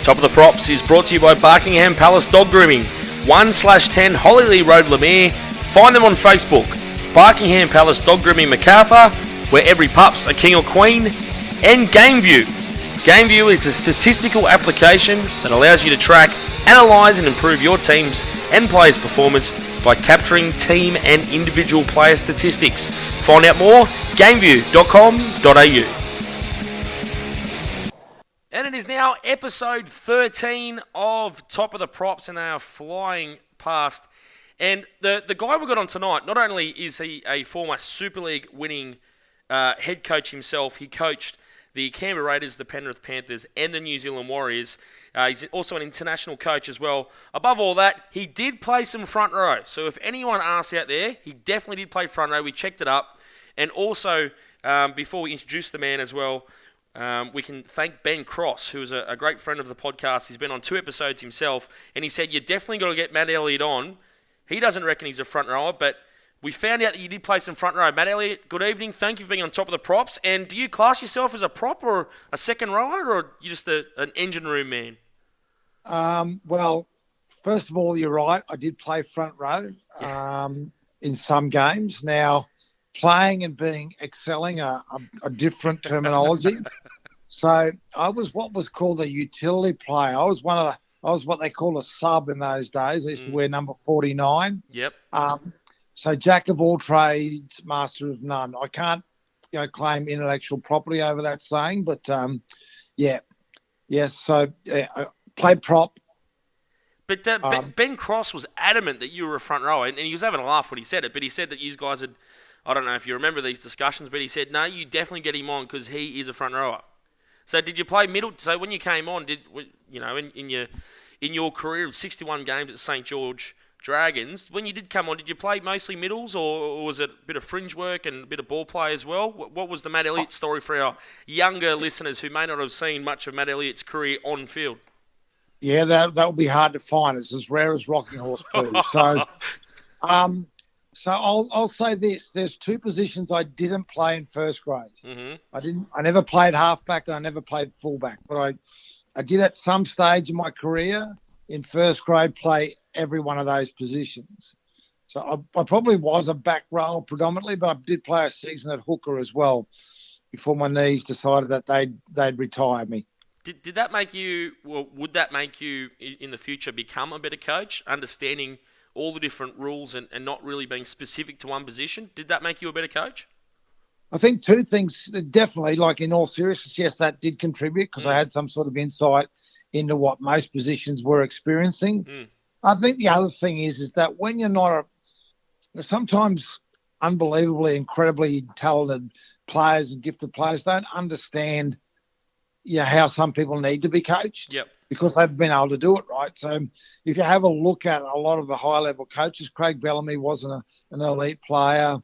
Top of the Props is brought to you by Barkingham Palace Dog Grooming, 1/10 Hollylee Road, Lemire. Find them on Facebook. Barkingham Palace Dog Grooming Macarthur, where every pup's a king or queen. And GameView. GameView is a statistical application that allows you to track, analyse and improve your team's and players' performance by capturing team and individual player statistics. Find out more, gameview.com.au. And it is now episode 13 of Top of the Props, and they are flying past. And the guy we got on tonight, not only is he a former Super League winning head coach himself, he coached the Canberra Raiders, the Penrith Panthers, and the New Zealand Warriors. He's also an international coach as well. Above all that, he did play some front row. So if anyone asks out there, he definitely did play front row. We checked it up. And also, before we introduce the man as well, we can thank Ben Cross, who is a great friend of the podcast. He's been on 2 episodes himself, and he said, you definitely got to get Matt Elliott on. He doesn't reckon he's a front rower, but we found out that you did play some front row. Matt Elliott, good evening. Thank you for being on Top of the Props. And do you class yourself as a prop or a second rower, or you just an engine room man? Well, first of all, you're right. I did play front row in some games. Now, playing and excelling are different terminology. So I was what was called a utility player. I was what they call a sub in those days. I used to wear number 49. Yep. So jack of all trades, master of none. I can't, claim intellectual property over that saying, but yes. So I played prop. But Ben Cross was adamant that you were a front rower, and he was having a laugh when he said it. But he said that you guys had, I don't know if you remember these discussions, but he said no, you definitely get him on because he is a front rower. So did you play middle? So when you came on, in your career of 61 games at St George Dragons, when you did come on, did you play mostly middles, or was it a bit of fringe work and a bit of ball play as well? What was the Matt Elliott story for our younger listeners who may not have seen much of Matt Elliott's career on field? Yeah, that would be hard to find. It's as rare as rocking horse poo. So, I'll say this: there's 2 positions I didn't play in first grade. Mm-hmm. I never played halfback and I never played fullback, but I did at some stage in my career in first grade play every one of those positions. So I probably was a back rower predominantly, but I did play a season at hooker as well before my knees decided that they'd retire me. Did that make you, well, would that make you in the future become a better coach, understanding all the different rules and not really being specific to one position? Did that make you a better coach? I think 2 things, definitely, like in all seriousness, yes, that did contribute because I had some sort of insight into what most positions were experiencing. I think the other thing is that when you're not sometimes unbelievably, incredibly talented players and gifted players don't understand how some people need to be coached because they've been able to do it, right? So if you have a look at a lot of the high-level coaches, Craig Bellamy wasn't an elite player.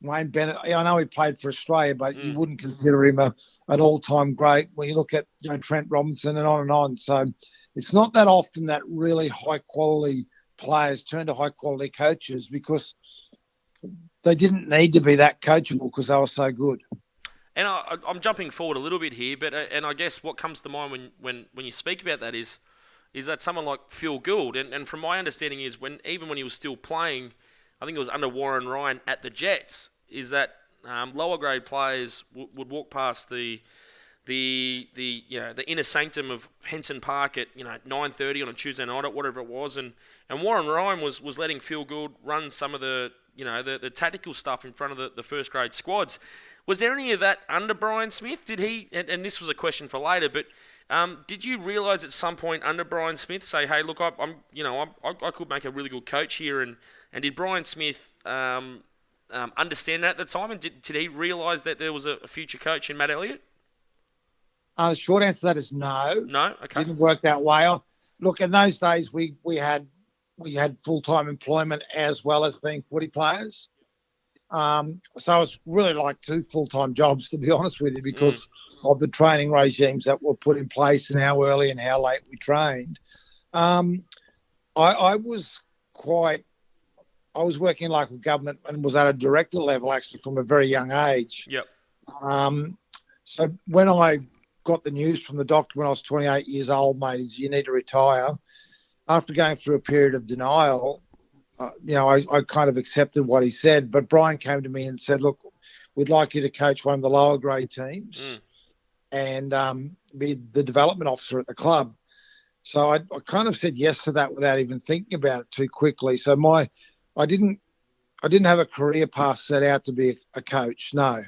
Wayne Bennett, I know he played for Australia, but you wouldn't consider him an all-time great when you look at Trent Robinson and on and on. So it's not that often that really high-quality players turn to high-quality coaches because they didn't need to be that coachable because they were so good. And I'm jumping forward a little bit here, but and I guess what comes to mind when you speak about that is that someone like Phil Gould, and from my understanding is even when he was still playing, I think it was under Warren Ryan at the Jets, is that lower grade players would walk past the inner sanctum of Henson Park at 9:30 on a Tuesday night or whatever it was, and Warren Ryan was letting Phil Gould run some of the the tactical stuff in front of the first grade squads. Was there any of that under Brian Smith? Did he? And this was a question for later, but did you realise at some point under Brian Smith say, "Hey, look, I could make a really good coach here," and did Brian Smith understand that at the time, and did he realise that there was a future coach in Matt Elliott? The short answer to that is no. No, okay. Didn't work that way. Look, in those days we had full-time employment as well as being footy players. So it was really like 2 full-time jobs, to be honest with you, because of the training regimes that were put in place and how early and how late we trained. I was working in local government and was at a director level actually from a very young age. Yep. So when I got the news from the doctor when I was 28 years old, mate, is you need to retire. After going through a period of denial, I kind of accepted what he said. But Brian came to me and said, look, we'd like you to coach one of the lower grade teams and be the development officer at the club. So I kind of said yes to that without even thinking about it too quickly. So I didn't have a career path set out to be a coach. No.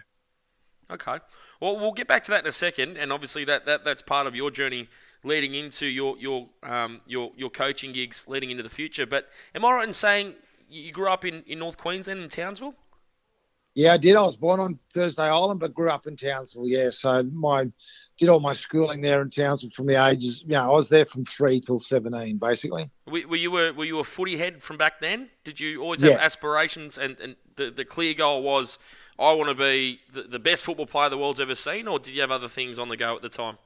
Okay. Well, we'll get back to that in a second, and obviously that's part of your journey leading into your coaching gigs leading into the future. But am I right in saying you grew up in North Queensland in Townsville? Yeah, I did. I was born on Thursday Island, but grew up in Townsville. Yeah, so did all my schooling there in Townsville from the ages. I was there from 3 till 17, basically. Were you a footy head from back then? Did you always have Yeah. aspirations, and the clear goal was, I want to be the best football player the world's ever seen, or did you have other things on the go at the time?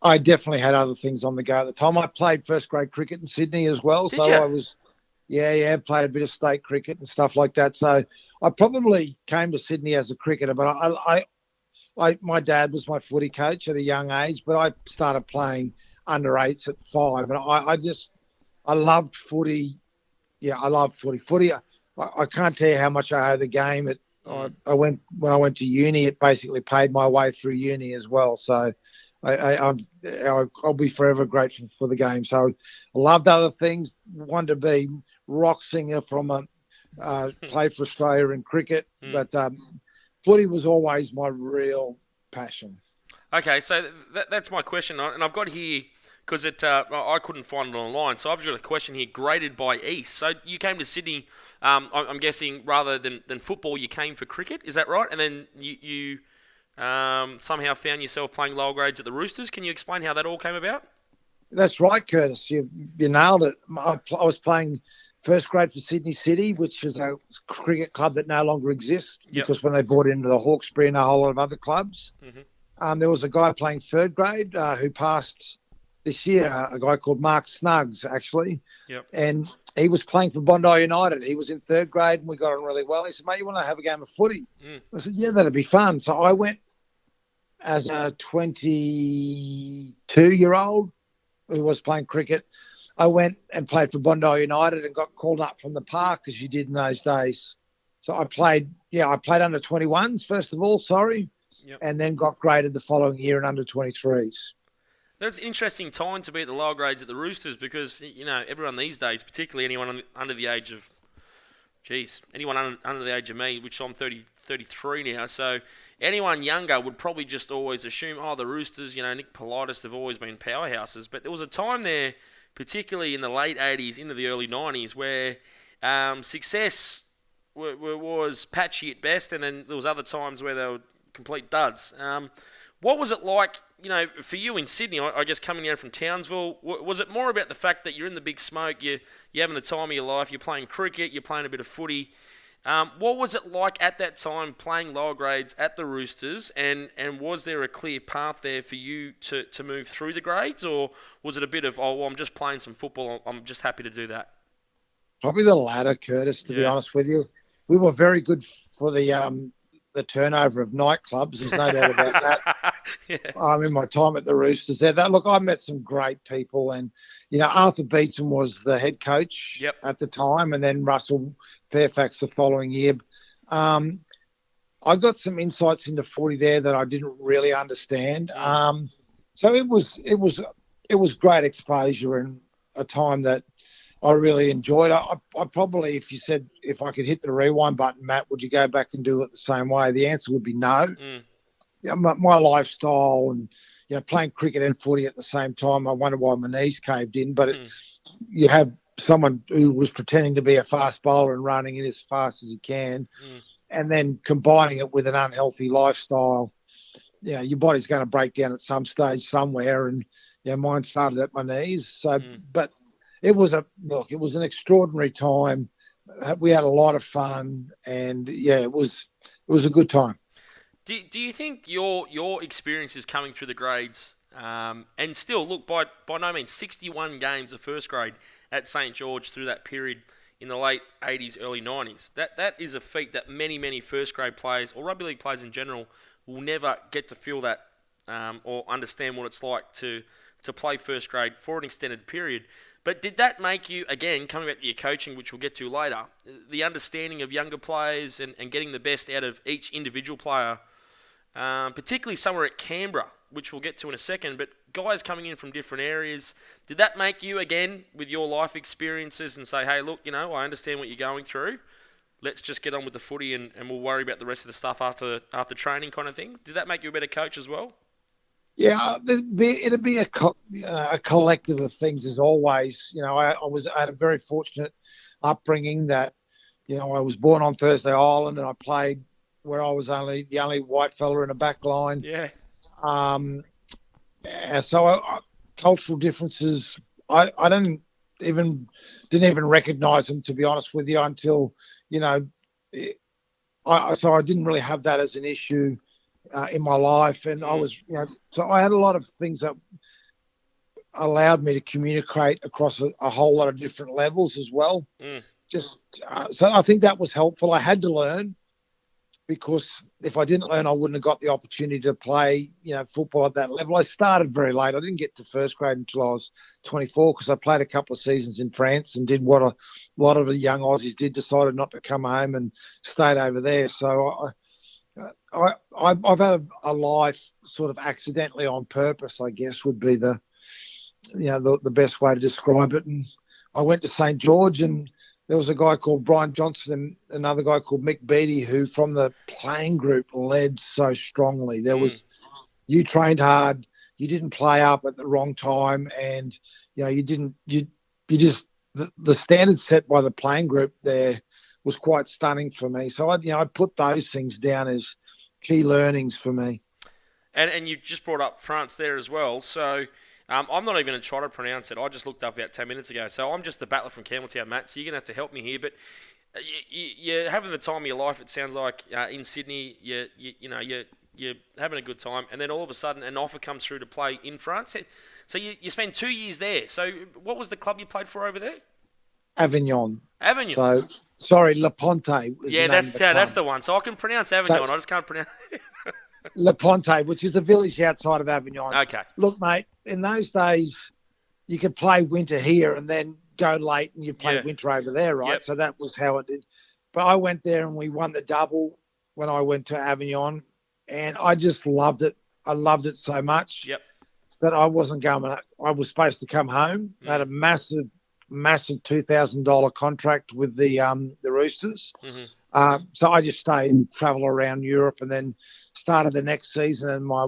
I definitely had other things on the go at the time. I played first grade cricket in Sydney as well. Did you? I was, played a bit of state cricket and stuff like that. So I probably came to Sydney as a cricketer, but my dad was my footy coach at a young age, but I started playing under eights at 5, and I loved footy. Yeah, I loved footy. I can't tell you how much I owe the game. When I went to uni, it basically paid my way through uni as well. So I'll be forever grateful for the game. So I loved other things. Wanted to be rock singer from play for Australia in cricket, but footy was always my real passion. Okay, so that's my question, and I've got here, because I couldn't find it online, so I've got a question here, graded by East. So you came to Sydney, I'm guessing, rather than football, you came for cricket, is that right? And then you somehow found yourself playing lower grades at the Roosters. Can you explain how that all came about? That's right, Curtis. You nailed it. I was playing first grade for Sydney City, which is a cricket club that no longer exists because when they bought into the Hawkesbury and a whole lot of other clubs. There was a guy playing third grade who passed this year, a guy called Mark Snuggs, actually. Yep. And he was playing for Bondi United. He was in third grade and we got on really well. He said, mate, you want to have a game of footy? I said, yeah, that'd be fun. So I went as a 22-year-old who was playing cricket. I went and played for Bondi United and got called up from the park, as you did in those days. So I played under 21s, first of all, and then got graded the following year in under 23s. That's an interesting time to be at the lower grades at the Roosters, because, everyone these days, particularly anyone under the age of, anyone under the age of me, which I'm 33 now, so anyone younger would probably just always assume, the Roosters, Nick Politis, have always been powerhouses. But there was a time there, particularly in the late 80s into the early 90s, where success was patchy at best, and then there was other times where they were complete duds. What was it like, for you in Sydney, I guess, coming out from Townsville? Was it more about the fact that you're in the big smoke, you're having the time of your life, you're playing cricket, you're playing a bit of footy? What was it like at that time playing lower grades at the Roosters, and was there a clear path there for you to move through the grades, or was it a bit of, I'm just playing some football, I'm just happy to do that? Probably the latter, Curtis, to be honest with you. We were very good for the turnover of nightclubs. There's no doubt about that. In my time at the Roosters there. I met some great people, and Arthur Beetson was the head coach at the time, and then Russell Fairfax the following year. I got some insights into footy there that I didn't really understand. So it was great exposure and a time that I really enjoyed. I probably, if I could hit the rewind button, Matt, would you go back and do it the same way? The answer would be no. My lifestyle and playing cricket and footy at the same time, I wonder why my knees caved in. But you have someone who was pretending to be a fast bowler and running it as fast as he can, and then combining it with an unhealthy lifestyle. Your body's going to break down at some stage somewhere, and mine started at my knees. So, but it was an extraordinary time. We had a lot of fun, and it was a good time. Do you think your experiences coming through the grades, and still, look, by no means 61 games of first grade at St. George through that period in the late 80s, early 90s, that is a feat that many first grade players, or rugby league players in general, will never get to feel that or understand what it's like to play first grade for an extended period. But did that make you, again, coming back to your coaching, which we'll get to later, the understanding of younger players and getting the best out of each individual player, particularly somewhere at Canberra, which we'll get to in a second, but guys coming in from different areas, did that make you, again, with your life experiences and say, hey, look, I understand what you're going through. Let's just get on with the footy and we'll worry about the rest of the stuff after training kind of thing? Did that make you a better coach as well? Yeah, it'd be a collective of things as always. I had a very fortunate upbringing that, I was born on Thursday Island and I played where I was the only white fella in a back line. Yeah. So cultural differences, I didn't even recognise them, to be honest with you, until so I didn't really have that as an issue in my life, and I was, so I had a lot of things that allowed me to communicate across a whole lot of different levels as well. So I think that was helpful. I had to learn, because if I didn't learn, I wouldn't have got the opportunity to play, football at that level. I started very late. I didn't get to first grade until I was 24, because I played a couple of seasons in France and did what a lot of the young Aussies did, decided not to come home and stayed over there. So I've had a life sort of accidentally on purpose, I guess, would be the best way to describe it. And I went to St. George, and there was a guy called Brian Johnson and another guy called Mick Beattie, who from the playing group led so strongly. There was, you trained hard, you didn't play up at the wrong time, and the standards set by the playing group there was quite stunning for me. So I'd put those things down as key learnings for me. And you just brought up France there as well. So I'm not even going to try to pronounce it. I just looked up about 10 minutes ago. So I'm just the battler from Campbelltown, Matt. So you're going to have to help me here. But you're having the time of your life, it sounds like, in Sydney. You're having a good time. And then all of a sudden an offer comes through to play in France. So you spend 2 years there. So what was the club you played for over there? Avignon. Avignon. So, sorry, Le Ponte. Yeah, that's the one. So I can pronounce Avignon. I just can't pronounce Le Ponte, which is a village outside of Avignon. Okay. Look, mate, in those days, you could play winter here and then go late and you play winter over there, right? Yep. So that was how it did. But I went there and we won the double when I went to Avignon, and I just loved it. I loved it so much that I wasn't going. I was supposed to come home. I had a massive $2,000 contract with the Roosters. So I just stayed and travelled around Europe, and then started the next season. And my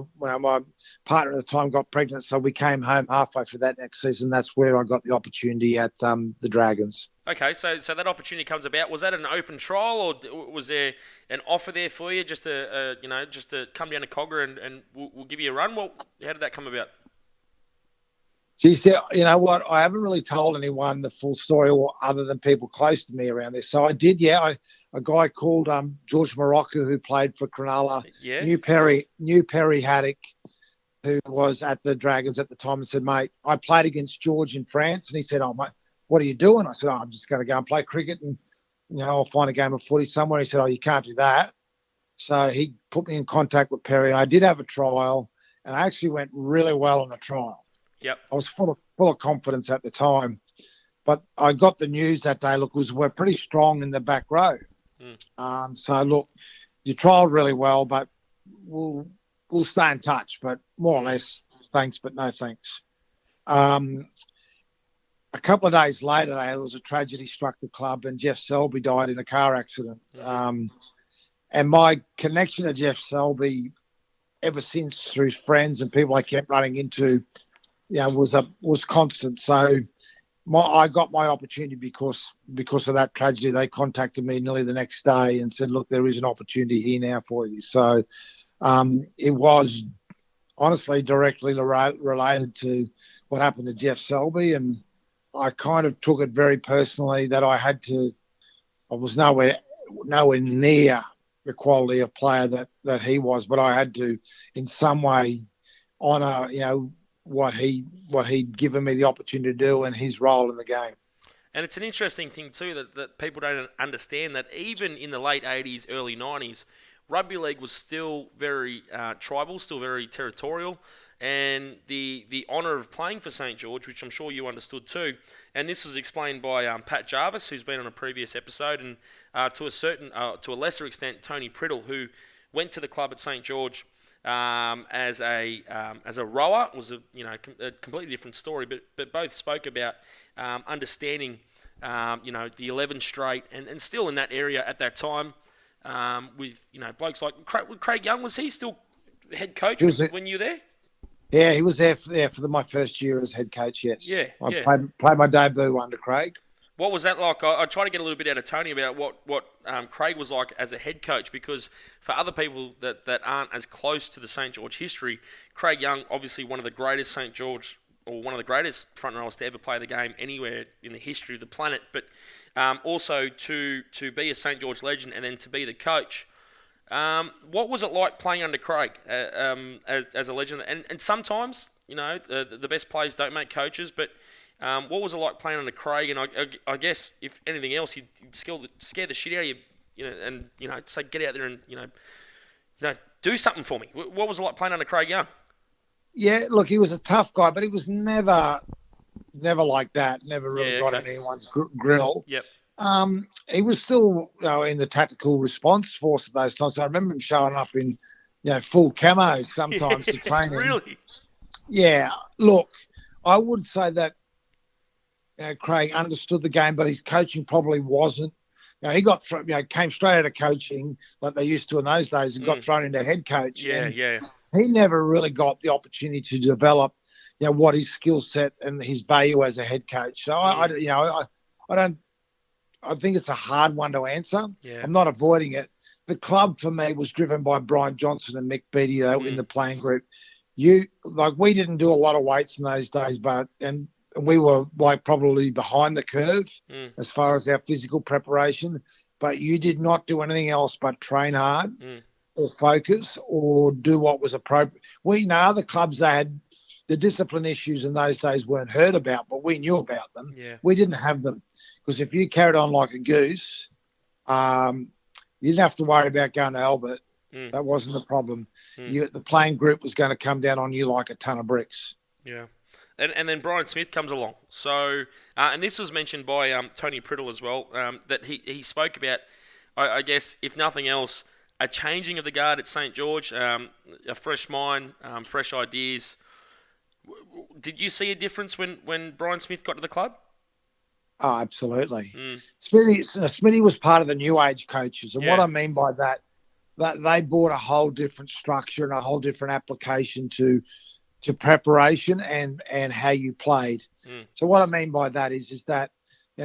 partner at the time got pregnant, so we came home halfway for that next season. That's where I got the opportunity at the Dragons. Okay, so that opportunity comes about. Was that an open trial, or was there an offer there for you just to come down to Cogger and we'll give you a run? Well, how did that come about? Geez, you know what? I haven't really told anyone the full story, or other than people close to me around this. So I did, a guy called George Morocco, who played for Cronulla, New Perry Haddock, who was at the Dragons at the time, and said, mate, I played against George in France. And he said, oh, mate, what are you doing? I said, I'm just going to go and play cricket, and I'll find a game of footy somewhere. He said, oh, you can't do that. So he put me in contact with Perry. I did have a trial, and I actually went really well on the trial. Yep. I was full of confidence at the time, but I got the news that day. Look, we're pretty strong in the back row. So look, you trialled really well, but we'll stay in touch. But more or less, thanks, but no thanks. A couple of days later, there was a tragedy struck the club, and Jeff Selby died in a car accident. And my connection to Jeff Selby, ever since, through his friends and people I kept running into, was constant. So I got my opportunity because of that tragedy. They contacted me nearly the next day and said, look, there is an opportunity here now for you. So it was honestly directly related to what happened to Jeff Selby, and I kind of took it very personally that I was nowhere near the quality of player that he was, but I had to in some way honour, what he'd given me the opportunity to do and his role in the game. And it's an interesting thing too that people don't understand, that even in the late 80s, early 90s, rugby league was still very tribal, still very territorial, and the honour of playing for St George, which I'm sure you understood too, and this was explained by Pat Jarvis, who's been on a previous episode, and to a lesser extent, Tony Priddle, who went to the club at St George as a rower. It was a completely different story, but both spoke about understanding the 11 straight and still in that area at that time with blokes like Craig Young. Was he still head coach when you were there? Yeah, he was there for my first year as head coach. Yes. Yeah. I played my debut under Craig. What was that like? I try to get a little bit out of Tony about what Craig was like as a head coach, because for other people that aren't as close to the St George history, Craig Young, obviously one of the greatest St George, or one of the greatest front rowers to ever play the game anywhere in the history of the planet, but also to be a St George legend and then to be the coach. What was it like playing under Craig as a legend? And sometimes, the best players don't make coaches, but what was it like playing under Craig? And I guess, if anything else, he'd scare the shit out of you, and say, get out there and do something for me. What was it like playing under Craig Young? Yeah, look, he was a tough guy, but he was never like that. Never really got in anyone's grill. Yep. He was still in the tactical response force at those times. So I remember him showing up in full camo sometimes to train. Really? Yeah. Look, I would say that Craig understood the game, but his coaching probably wasn't. He got came straight out of coaching like they used to in those days and got thrown into head coach. Yeah. He never really got the opportunity to develop, what his skill set and his value as a head coach. So I think it's a hard one to answer. Yeah. I'm not avoiding it. The club for me was driven by Brian Johnson and Mick Beattie in the playing group. We didn't do a lot of weights in those days, and we were probably behind the curve as far as our physical preparation. But you did not do anything else but train hard or focus or do what was appropriate. We know other clubs, they had the discipline issues in those days weren't heard about, but we knew about them. Yeah. We didn't have them. Because if you carried on like a goose, you didn't have to worry about going to Albert. That wasn't the problem. The playing group was going to come down on you like a ton of bricks. Yeah. And then Brian Smith comes along. So, and this was mentioned by Tony Priddle as well, that he spoke about, I guess, if nothing else, a changing of the guard at St George, a fresh mind, fresh ideas. Did you see a difference when Brian Smith got to the club? Oh, absolutely. Smithy was part of the new age coaches. And what I mean by that they brought a whole different structure and a whole different application to preparation and how you played. So what I mean by that is that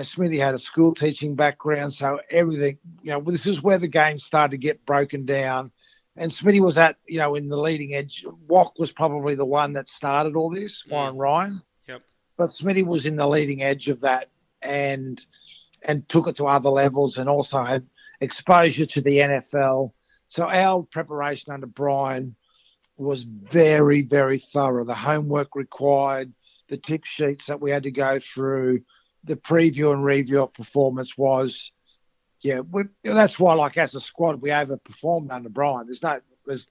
Smithy had a school teaching background, so everything, this is where the game started to get broken down. And Smithy was in the leading edge. Wack was probably the one that started all this, Warren Ryan. Yep. But Smithy was in the leading edge of that and took it to other levels and also had exposure to the NFL. So our preparation under Brian was very, very thorough. The homework required, the tip sheets that we had to go through, the preview and review of performance was, that's why, as a squad, we overperformed under Brian. There's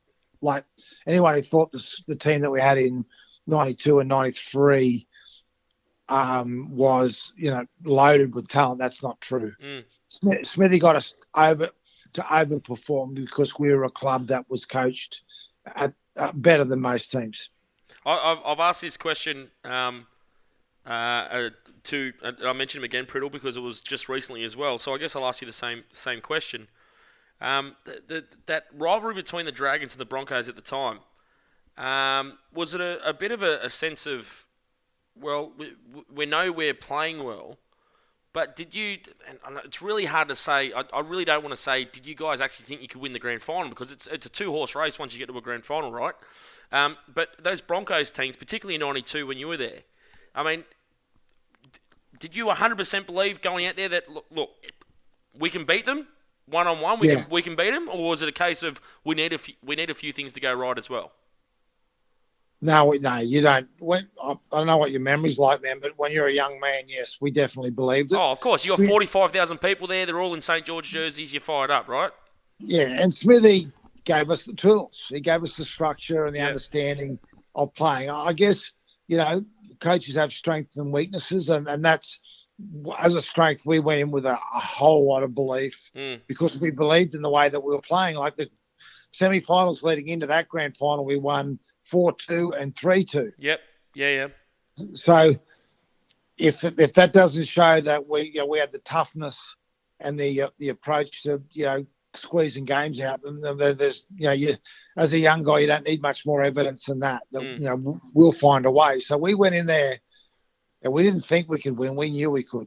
anyone who thought the team that we had in 92 and 93 was, loaded with talent. That's not true. Smithy got us overperform because we were a club that was coached at better than most teams. I've asked this question I mentioned him again, Priddle, because it was just recently as well. So I guess I'll ask you the same question. That rivalry between the Dragons and the Broncos at the time, was it a bit of a sense of, well, we know we're playing well, but did you, and it's really hard to say, I really don't want to say, did you guys actually think you could win the grand final? Because it's a two-horse race once you get to a grand final, right? But those Broncos teams, particularly in 92 when you were there, I mean, did you 100% believe going out there that, look, we can beat them one-on-one, we can beat them? Or was it a case of we need a few things to go right as well? No, you don't. I don't know what your memory's like, man, but when you're a young man, yes, we definitely believed it. Oh, of course. You got 45,000 people there. They're all in St George jerseys. You're fired up, right? Yeah, and Smithy, gave us the tools. He gave us the structure and the understanding of playing. I guess, coaches have strengths and weaknesses, and that's, as a strength, we went in with a whole lot of belief because we believed in the way that we were playing. Like the semi-finals leading into that grand final, we won 4-2 and 3-2. Yep. Yeah. So if that doesn't show that we had the toughness and the approach to squeezing games out, then there's as a young guy, you don't need much more evidence than that. We'll find a way. So we went in there and we didn't think we could win. We knew we could.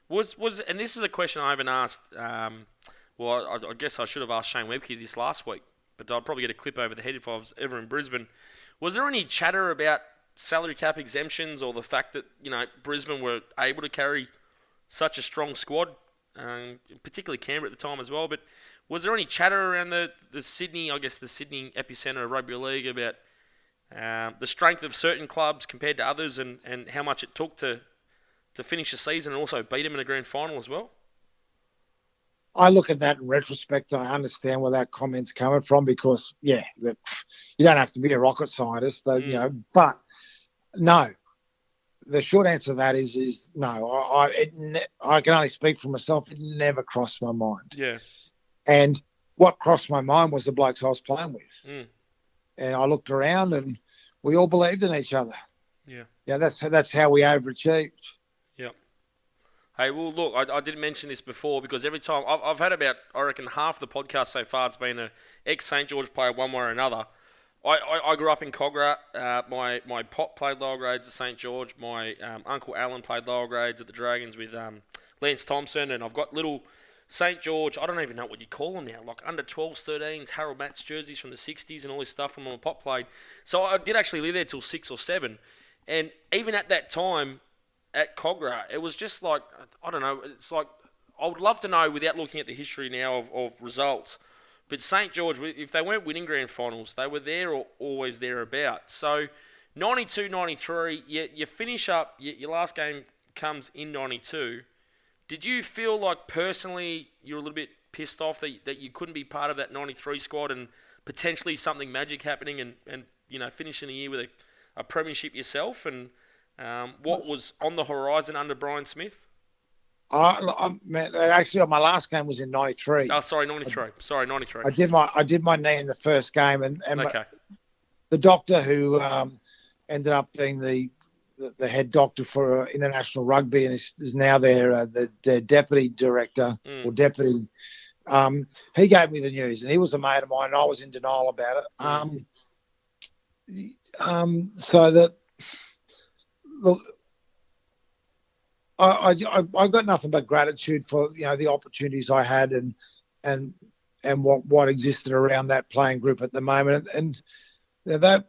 Was and this is a question I haven't asked. Well, I guess I should have asked Shane Webke this last week, but I'd probably get a clip over the head if I was ever in Brisbane. Was there any chatter about salary cap exemptions or the fact that Brisbane were able to carry such a strong squad, particularly Canberra at the time as well? But was there any chatter around the Sydney, I guess the Sydney epicenter of rugby league, about the strength of certain clubs compared to others, and how much it took to finish the season and also beat them in a grand final as well? I look at that in retrospect and I understand where that comment's coming from because, you don't have to be a rocket scientist, but no. The short answer to that is no. I can only speak for myself. It never crossed my mind. Yeah. And what crossed my mind was the blokes I was playing with. And I looked around and we all believed in each other. Yeah. Yeah, that's how we overachieved. Yep. Hey, well, look, I didn't mention this before because every time I've had about, I reckon, half the podcast so far, it's been an ex-St. George player one way or another. I grew up in Cogra. My pop played lower grades at St. George. My Uncle Alan played lower grades at the Dragons with Lance Thompson. And I've got little St. George, I don't even know what you call them now, like under 12s, 13s, Harold Matts jerseys from the 60s and all this stuff from when my pop played. So I did actually live there till 6 or 7. And even at that time, at Cogra, it was just like, I don't know, it's like, I would love to know, without looking at the history now of results, but St. George, if they weren't winning grand finals, they were there or always thereabouts. So 92, 93, you finish up, your last game comes in 92. Did you feel like personally you were a little bit pissed off that you couldn't be part of that 93 squad and potentially something magic happening and finishing the year with a premiership yourself? And what was on the horizon under Brian Smith? Actually, my last game was in 93. Oh, sorry, 93. 93. I did my knee in the first game, and okay. The doctor who ended up being the head doctor for international rugby and is now their deputy director or deputy. He gave me the news, and he was a mate of mine, and I was in denial about it. So that look. I got nothing but gratitude for the opportunities I had and what existed around that playing group at the moment, and that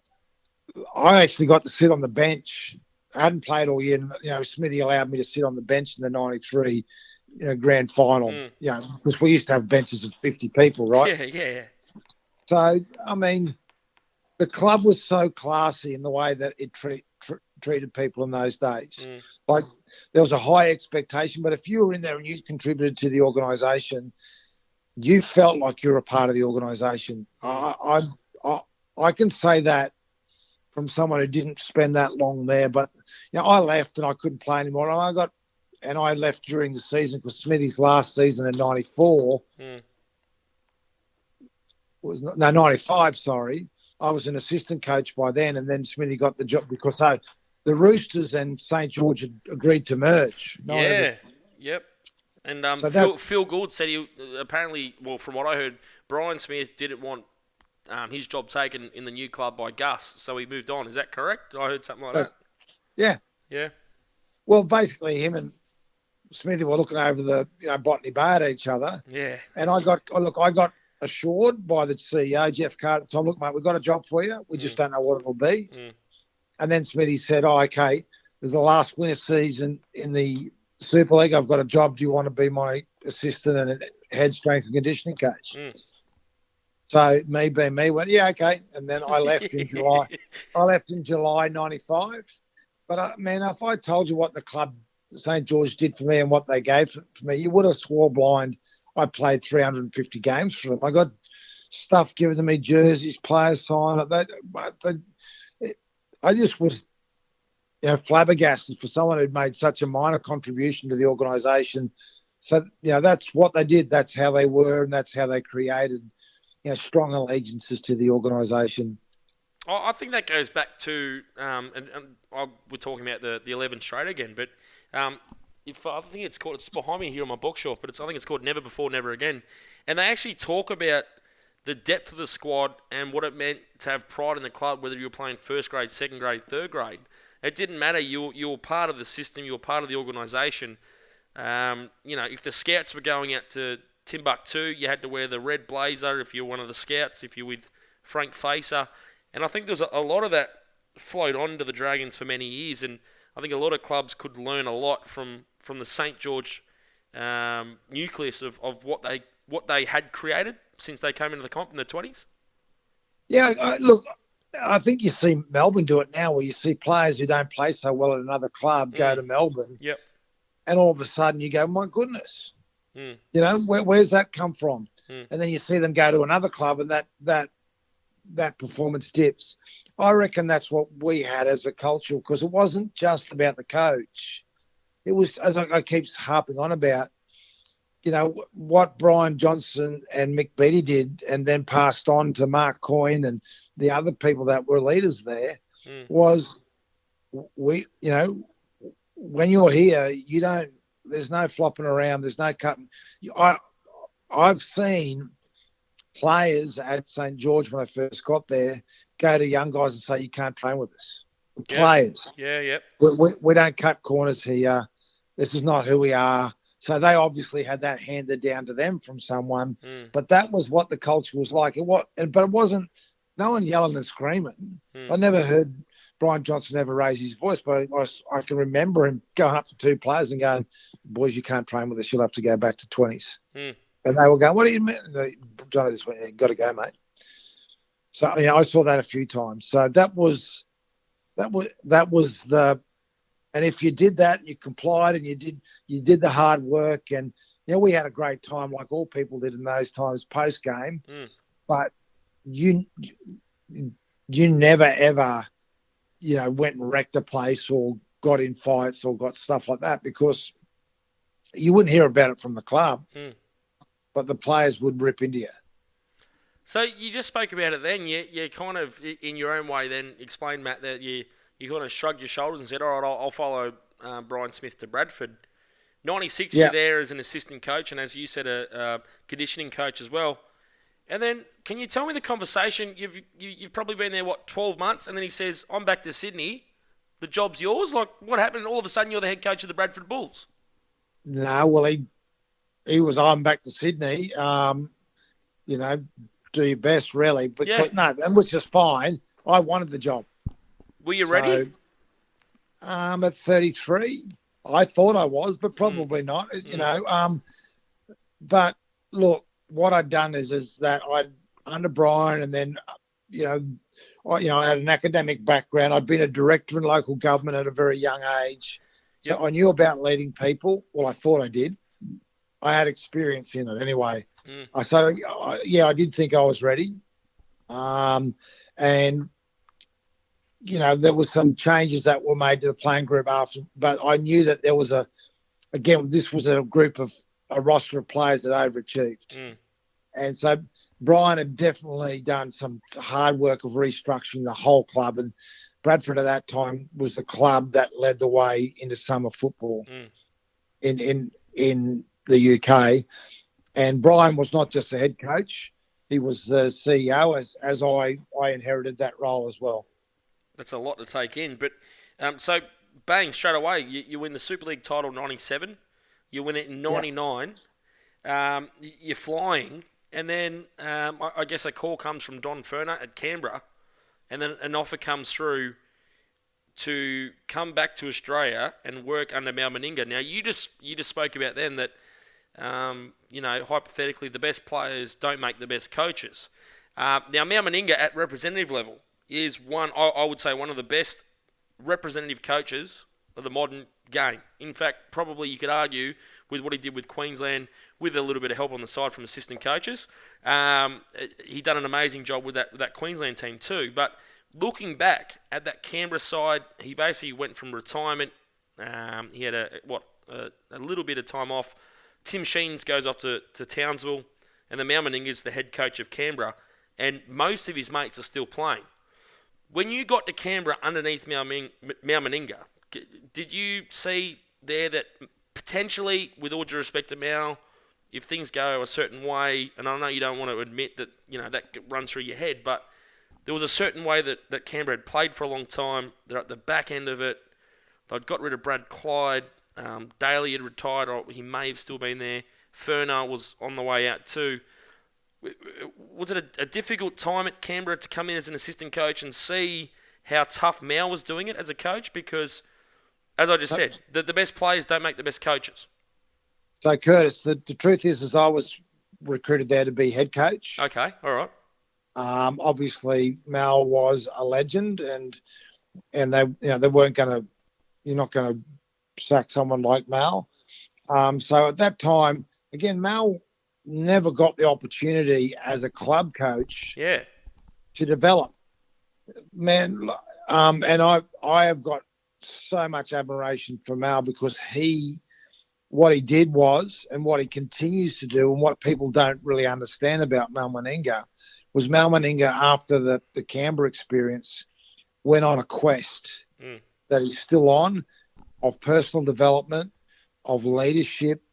I actually got to sit on the bench. I hadn't played all year, and Smithy allowed me to sit on the bench in the 93 grand final. Because we used to have benches of 50 people, right? Yeah. So I mean, the club was so classy in the way that it treated people in those days. Like, there was a high expectation, but if you were in there and you contributed to the organisation, you felt like you were a part of the organisation. I can say that from someone who didn't spend that long there, but I left and I couldn't play anymore. And I left during the season because Smithy's last season in 94 was 95. Sorry, I was an assistant coach by then, and then Smithy got the job because the Roosters and St. George had agreed to merge. Yep. And Phil Gould said he apparently, well, from what I heard, Brian Smith didn't want his job taken in the new club by Gus, so he moved on. Is that correct? I heard something like that. Yeah. Well, basically, him and Smithy were looking over the Botany Bay at each other. Yeah. And I got assured by the CEO, Jeff Carter, so look, mate, we've got a job for you. We just don't know what it'll be. And then Smithy said, okay, there's the last winter season in the Super League. I've got a job. Do you want to be my assistant and head strength and conditioning coach? So me being me went, yeah, okay. And then I left in July. I left in July 95. But, man, if I told you what the club St. George did for me and what they gave for me, you would have swore blind I played 350 games for them. I got stuff given to me, jerseys, players sign. I just was, flabbergasted for someone who'd made such a minor contribution to the organisation. So, that's what they did. That's how they were, and that's how they created, strong allegiances to the organisation. I think that goes back to, we're talking about the 11 straight again, but if I think it's behind me here on my bookshelf, but I think it's called Never Before, Never Again. And they actually talk about the depth of the squad and what it meant to have pride in the club, whether you were playing first grade, second grade, third grade. It didn't matter. You were part of the system. You were part of the organisation. If the scouts were going out to Timbuktu, you had to wear the red blazer if you were one of the scouts, if you're with Frank Facer. And I think there's a lot of that flowed on to the Dragons for many years. And I think a lot of clubs could learn a lot from the St. George nucleus of what they had created since they came into the comp in the 20s. Yeah, look, I think you see Melbourne do it now, where you see players who don't play so well at another club go to Melbourne. Yep. And all of a sudden you go, my goodness, where's that come from? And then you see them go to another club, and that performance dips. I reckon that's what we had as a culture, because it wasn't just about the coach. It was, as I keep harping on about, what Brian Johnson and Mick Beattie did, and then passed on to Mark Coyne and the other people that were leaders there, was when you're here, there's no flopping around, there's no cutting. I've seen players at St. George when I first got there go to young guys and say, you can't train with us. Yep. Players. Yeah, yep. We don't cut corners here. This is not who we are. So they obviously had that handed down to them from someone. But that was what the culture was like. But it wasn't no one yelling and screaming. I never heard Brian Johnson ever raise his voice, but I can remember him going up to two players and going, boys, you can't train with us. You'll have to go back to 20s. And they were going, what do you mean? Johnny just went, you've got to go, mate. So, I saw that a few times. So that was the, and if you did that, you complied and you did the hard work, and, we had a great time like all people did in those times post-game, but you never, ever, went and wrecked a place or got in fights or got stuff like that, because you wouldn't hear about it from the club. But the players would rip into you. So you just spoke about it then. You kind of, in your own way, then explained, Matt, that you kind of shrugged your shoulders and said, all right, I'll follow Brian Smith to Bradford. 96, you're there as an assistant coach, and as you said, a conditioning coach as well. And then, can you tell me the conversation? You've probably been there, 12 months? And then he says, I'm back to Sydney. The job's yours? Like, what happened? All of a sudden, you're the head coach of the Bradford Bulls. No, well, he was, I'm back to Sydney. Do your best, really. But no, that was just fine. I wanted the job. Were you ready? At 33, I thought I was, but probably not. But look, what I'd done is that under Brian, and then I had an academic background. I'd been a director in local government at a very young age, so I knew about leading people. Well, I thought I did. I had experience in it anyway. I did think I was ready. And, there was some changes that were made to the playing group after, but I knew that there was this was a roster of players that overachieved. And so Brian had definitely done some hard work of restructuring the whole club, and Bradford at that time was the club that led the way into summer football in the UK. And Brian was not just the head coach; he was the CEO. As I inherited that role as well. That's a lot to take in. But so bang, straight away, you win the Super League title in '97. You win it in '99. You're flying, and then I guess a call comes from Don Ferner at Canberra, and then an offer comes through to come back to Australia and work under Mal Meninga. Now you just spoke about then that. Hypothetically, the best players don't make the best coaches. Now, Mal Meninga at representative level is I would say one of the best representative coaches of the modern game. In fact, probably you could argue with what he did with Queensland, with a little bit of help on the side from assistant coaches. He done an amazing job with that Queensland team too. But looking back at that Canberra side, he basically went from retirement. He had a little bit of time off. Tim Sheens goes off to Townsville, and the Mal Meninga's the head coach of Canberra, and most of his mates are still playing. When you got to Canberra underneath Mal Meninga, did you see there that potentially, with all due respect to Mal, if things go a certain way, and I know you don't want to admit that that runs through your head, but there was a certain way that Canberra had played for a long time. They're at the back end of it. They'd got rid of Brad Clyde. Daly had retired, or he may have still been there. Ferner was on the way out too. Was it a difficult time at Canberra to come in as an assistant coach and see how tough Mal was doing it as a coach? Because, as I just said, the best players don't make the best coaches. So, Curtis, the truth is I was recruited there to be head coach. Okay, all right. Obviously, Mal was a legend, and they weren't going to. You're not going to sack someone like Mal. So at that time, again, Mal never got the opportunity as a club coach to develop. Man, and I have got so much admiration for Mal because what he did was, and what he continues to do, and what people don't really understand about Mal Meninga, was Mal Meninga, after the Canberra experience, went on a quest that he's still on, of personal development, of leadership,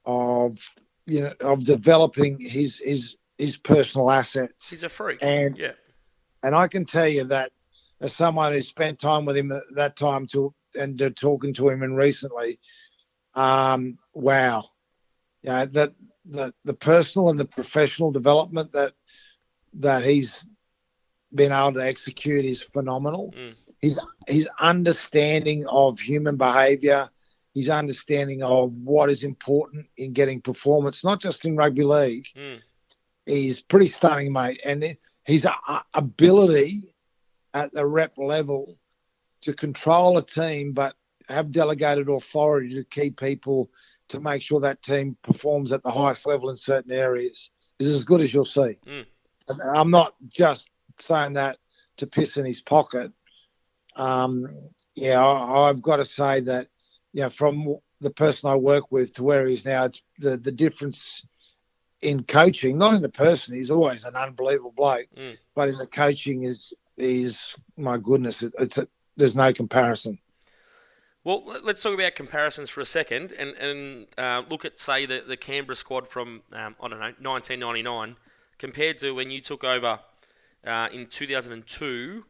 of developing his personal assets. He's a freak. And I can tell you that, as someone who spent time with him at that time talking to him and recently, wow, that the personal and the professional development that he's been able to execute is phenomenal. His understanding of human behaviour, his understanding of what is important in getting performance, not just in rugby league, is pretty stunning, mate. And his ability at the rep level to control a team but have delegated authority to key people to make sure that team performs at the highest level in certain areas is as good as you'll see. And I'm not just saying that to piss in his pocket. I've got to say that, from the person I work with to where he is now, it's the difference in coaching, not in the person. He's always an unbelievable bloke, but in the coaching is my goodness, there's no comparison. Well, let's talk about comparisons for a second and look at, say, the Canberra squad from, 1999 compared to when you took over in 2002.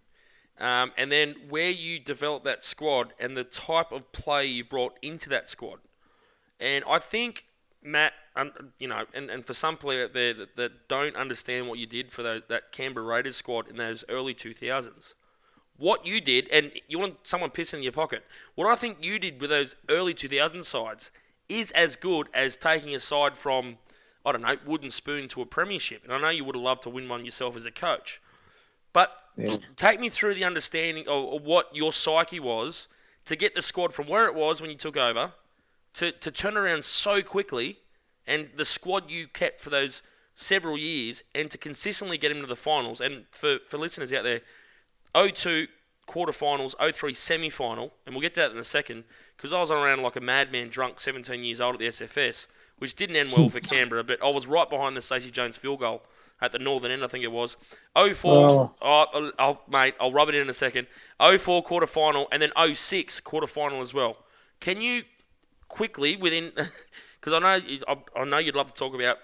And then where you developed that squad and the type of play you brought into that squad. And I think, Matt, and for some players out there that don't understand what you did for that Canberra Raiders squad in those early 2000s, what you did, and you want someone pissing in your pocket, what I think you did with those early 2000 sides is as good as taking a side from, wooden spoon to a premiership. And I know you would have loved to win one yourself as a coach. But take me through the understanding of what your psyche was to get the squad from where it was when you took over to turn around so quickly, and the squad you kept for those several years, and to consistently get them to the finals. And for listeners out there, 02 quarterfinals, 03 semi-final, and we'll get to that in a second, because I was around like a madman drunk, 17 years old at the SFS, which didn't end well for Canberra, but I was right behind the Stacey Jones field goal at the northern end, I think it was. 04, mate, I'll rub it in a second. 04 quarterfinal, and then 06 quarterfinal as well. Can you quickly, because I know you'd love to talk about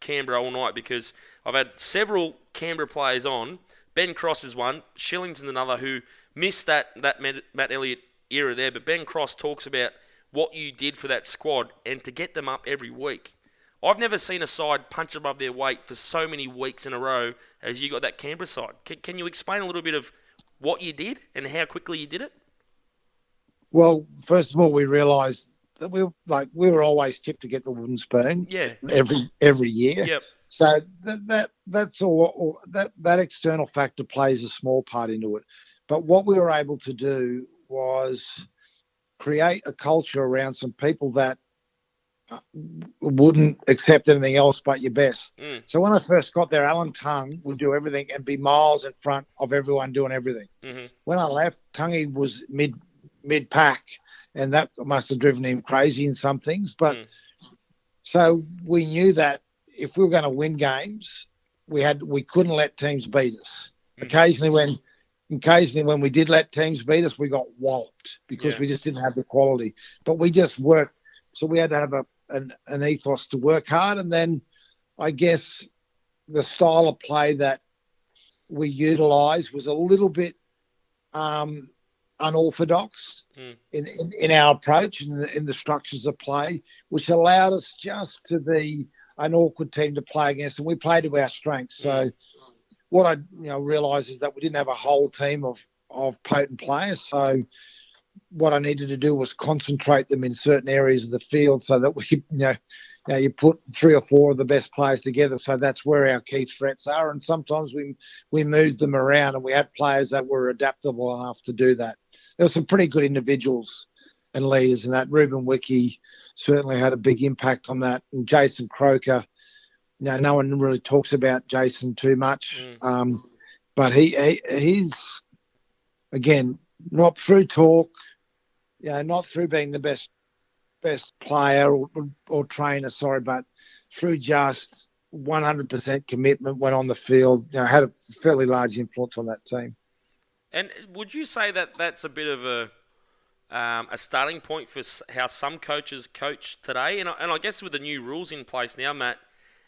Canberra all night, because I've had several Canberra players on. Ben Cross is one, Shillington's another, who missed that Matt Elliott era there, but Ben Cross talks about what you did for that squad and to get them up every week. I've never seen a side punch above their weight for so many weeks in a row as you got that Canberra side. Can you explain a little bit of what you did and how quickly you did it? Well, first of all, we realised that we were always tipped to get the wooden spoon. Every year. Yep. So that's all. That external factor plays a small part into it. But what we were able to do was create a culture around some people that wouldn't accept anything else but your best. Mm. So when I first got there, Alan Tongue would do everything and be miles in front of everyone doing everything. Mm-hmm. When I left, Tongue was mid pack, and that must have driven him crazy in some things. But so we knew that if we were going to win games, we couldn't let teams beat us. Mm-hmm. Occasionally when we did let teams beat us, we got walloped because we just didn't have the quality. But we just worked. So we had to have an ethos to work hard. And then I guess the style of play that we utilised was a little bit unorthodox in our approach and in the structures of play, which allowed us just to be an awkward team to play against. And we played to our strengths. So what I realised is that we didn't have a whole team of potent players. So what I needed to do was concentrate them in certain areas of the field so that we, you put 3 or 4 of the best players together. So that's where our key threats are. And sometimes we moved them around, and we had players that were adaptable enough to do that. There were some pretty good individuals and leaders in that. Ruben Wiki certainly had a big impact on that. And Jason Croker, no one really talks about Jason too much. But he's, again, not through talk, not through being the best player or trainer, but through just 100% commitment when on the field, had a fairly large influence on that team. And would you say that that's a bit of a starting point for how some coaches coach today? And I guess with the new rules in place now, Matt,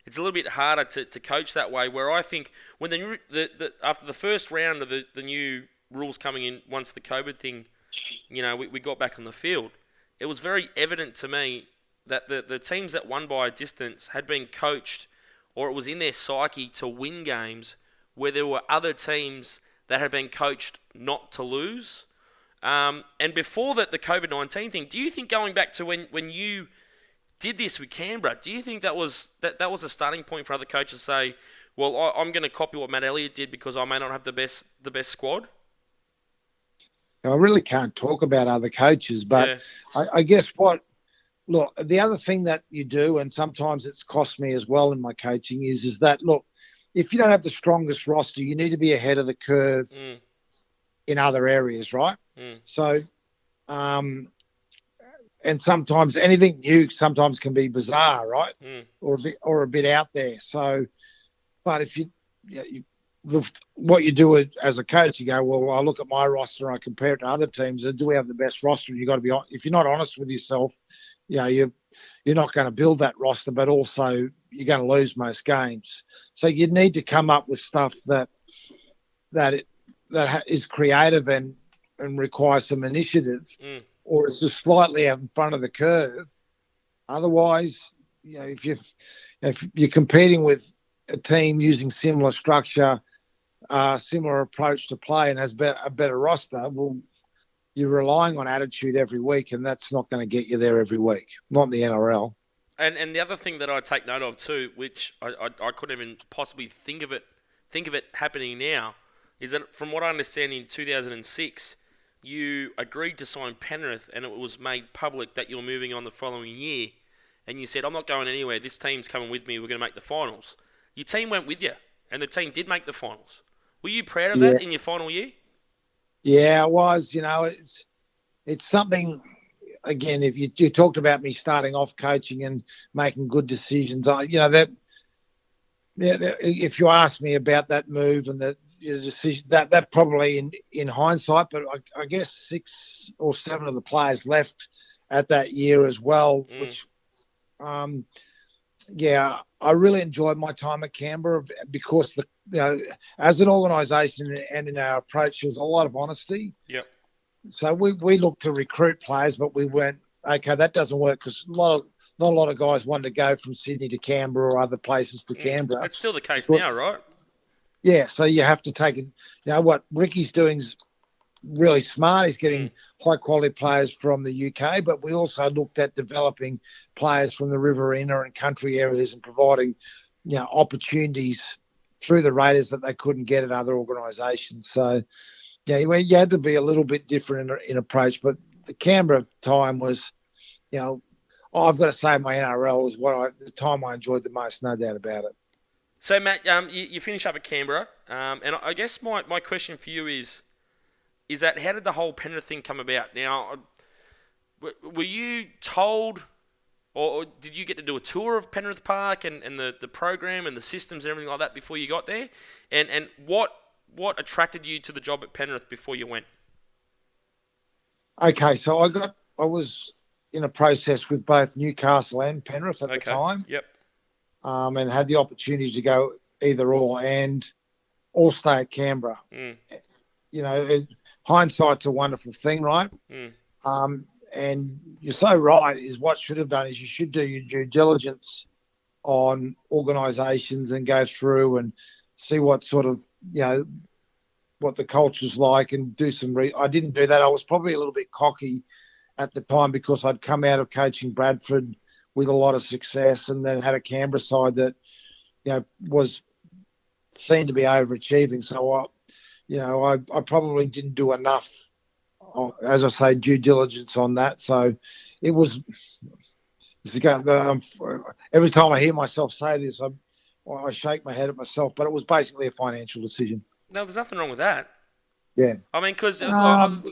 it's a little bit harder to coach that way, where I think when after the first round of the new rules coming in, once the COVID thing, we got back on the field, it was very evident to me that the teams that won by a distance had been coached, or it was in their psyche to win games, where there were other teams that had been coached not to lose. And before the COVID-19 thing, do you think, going back to when you did this with Canberra, do you think that was a starting point for other coaches to say, well, I'm going to copy what Matt Elliott did because I may not have the best squad? Now, I really can't talk about other coaches, but I guess the other thing that you do, and sometimes it's cost me as well in my coaching, is that, look, if you don't have the strongest roster, you need to be ahead of the curve in other areas, right? So, and sometimes anything new sometimes can be bizarre, right? Or a bit out there. So, but if what you do as a coach, you go, well, I look at my roster and I compare it to other teams, and do we have the best roster? And you got to be, if you're not honest with yourself, you're not going to build that roster, but also you're going to lose most games. So you need to come up with stuff that is creative and requires some initiative, or it's just slightly out in front of the curve. Otherwise, if you're competing with a team using similar structure, similar approach to play, and has a better roster, well, you're relying on attitude every week, and that's not going to get you there every week. Not in the NRL. And the other thing that I take note of too, which I couldn't even possibly think of it happening now, is that from what I understand, in 2006, you agreed to sign Penrith, and it was made public that you're moving on the following year, and you said, I'm not going anywhere, this team's coming with me, we're going to make the finals. Your team went with you, and the team did make the finals. Were you proud of that in your final year? Yeah, I was. It's something, again, if you talked about me starting off coaching and making good decisions, if you ask me about that move and the decision, that probably in hindsight, but I guess 6 or 7 of the players left at that year as well, which, I really enjoyed my time at Canberra because as an organisation and in our approach, there was a lot of honesty. Yep. So we looked to recruit players, but we went, okay, that doesn't work, because not a lot of guys wanted to go from Sydney to Canberra or other places to Canberra. It's still the case now, right? Yeah, so you have to take it. What Ricky's doing is really smart. He's getting high-quality players from the UK, but we also looked at developing players from the Riverina and country areas and providing, opportunities through the Raiders that they couldn't get at other organisations. So, you had to be a little bit different in approach. But the Canberra time was, I've got to say my NRL was the time I enjoyed the most, no doubt about it. So, Matt, you finish up at Canberra, and I guess my question for you is that how did the whole Penrith thing come about? Now, were you told, or did you get to do a tour of Penrith Park and the program and the systems and everything like that before you got there? And what attracted you to the job at Penrith before you went? Okay, so I was in a process with both Newcastle and Penrith at the time. Yep. And had the opportunity to go either or and all stay at Canberra. You know, hindsight's a wonderful thing, right? And you're so right, is what should have done is you should do your due diligence on organisations and go through and see what sort of, what the culture's like and do some I didn't do that. I was probably a little bit cocky at the time because I'd come out of coaching Bradford with a lot of success and then had a Canberra side that, was seen to be overachieving. So, I probably didn't do enough, as I say, due diligence on that. So it was, every time I hear myself say this, I shake my head at myself, but it was basically a financial decision. No, there's nothing wrong with that. Yeah. I mean, because I don't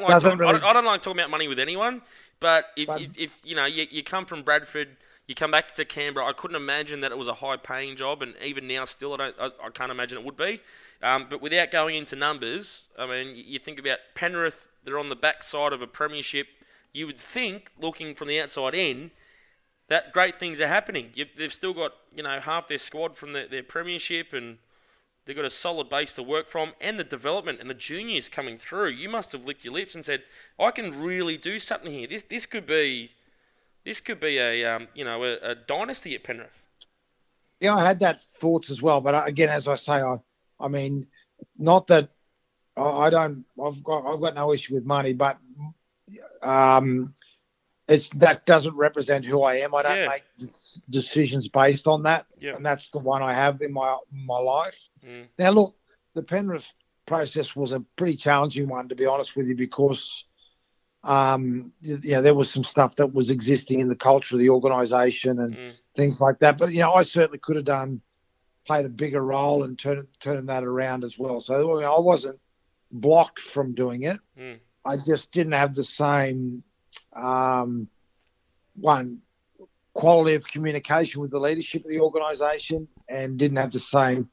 like I don't like talking about money with anyone. But if you come from Bradford, you come back to Canberra, I couldn't imagine that it was a high paying job, and even now still I can't imagine it would be. But without going into numbers, I mean, you think about Penrith, they're on the backside of a premiership. You would think, looking from the outside in, that great things are happening. They've still got half their squad from their premiership, and they've got a solid base to work from, and the development and the juniors coming through. You must have licked your lips and said, "I can really do something here. This could be a dynasty at Penrith." Yeah, I had that thoughts as well, but again, as I say, I mean, not that I've got no issue with money, but that doesn't represent who I am. I don't make decisions based on that, and that's the one I have in my life. Now, look, the Penrith process was a pretty challenging one, to be honest with you, because there was some stuff that was existing in the culture of the organisation and things like that. But I certainly could have played a bigger role and turning that around as well. So I wasn't blocked from doing it. I just didn't have the same quality of communication with the leadership of the organisation, and didn't have the same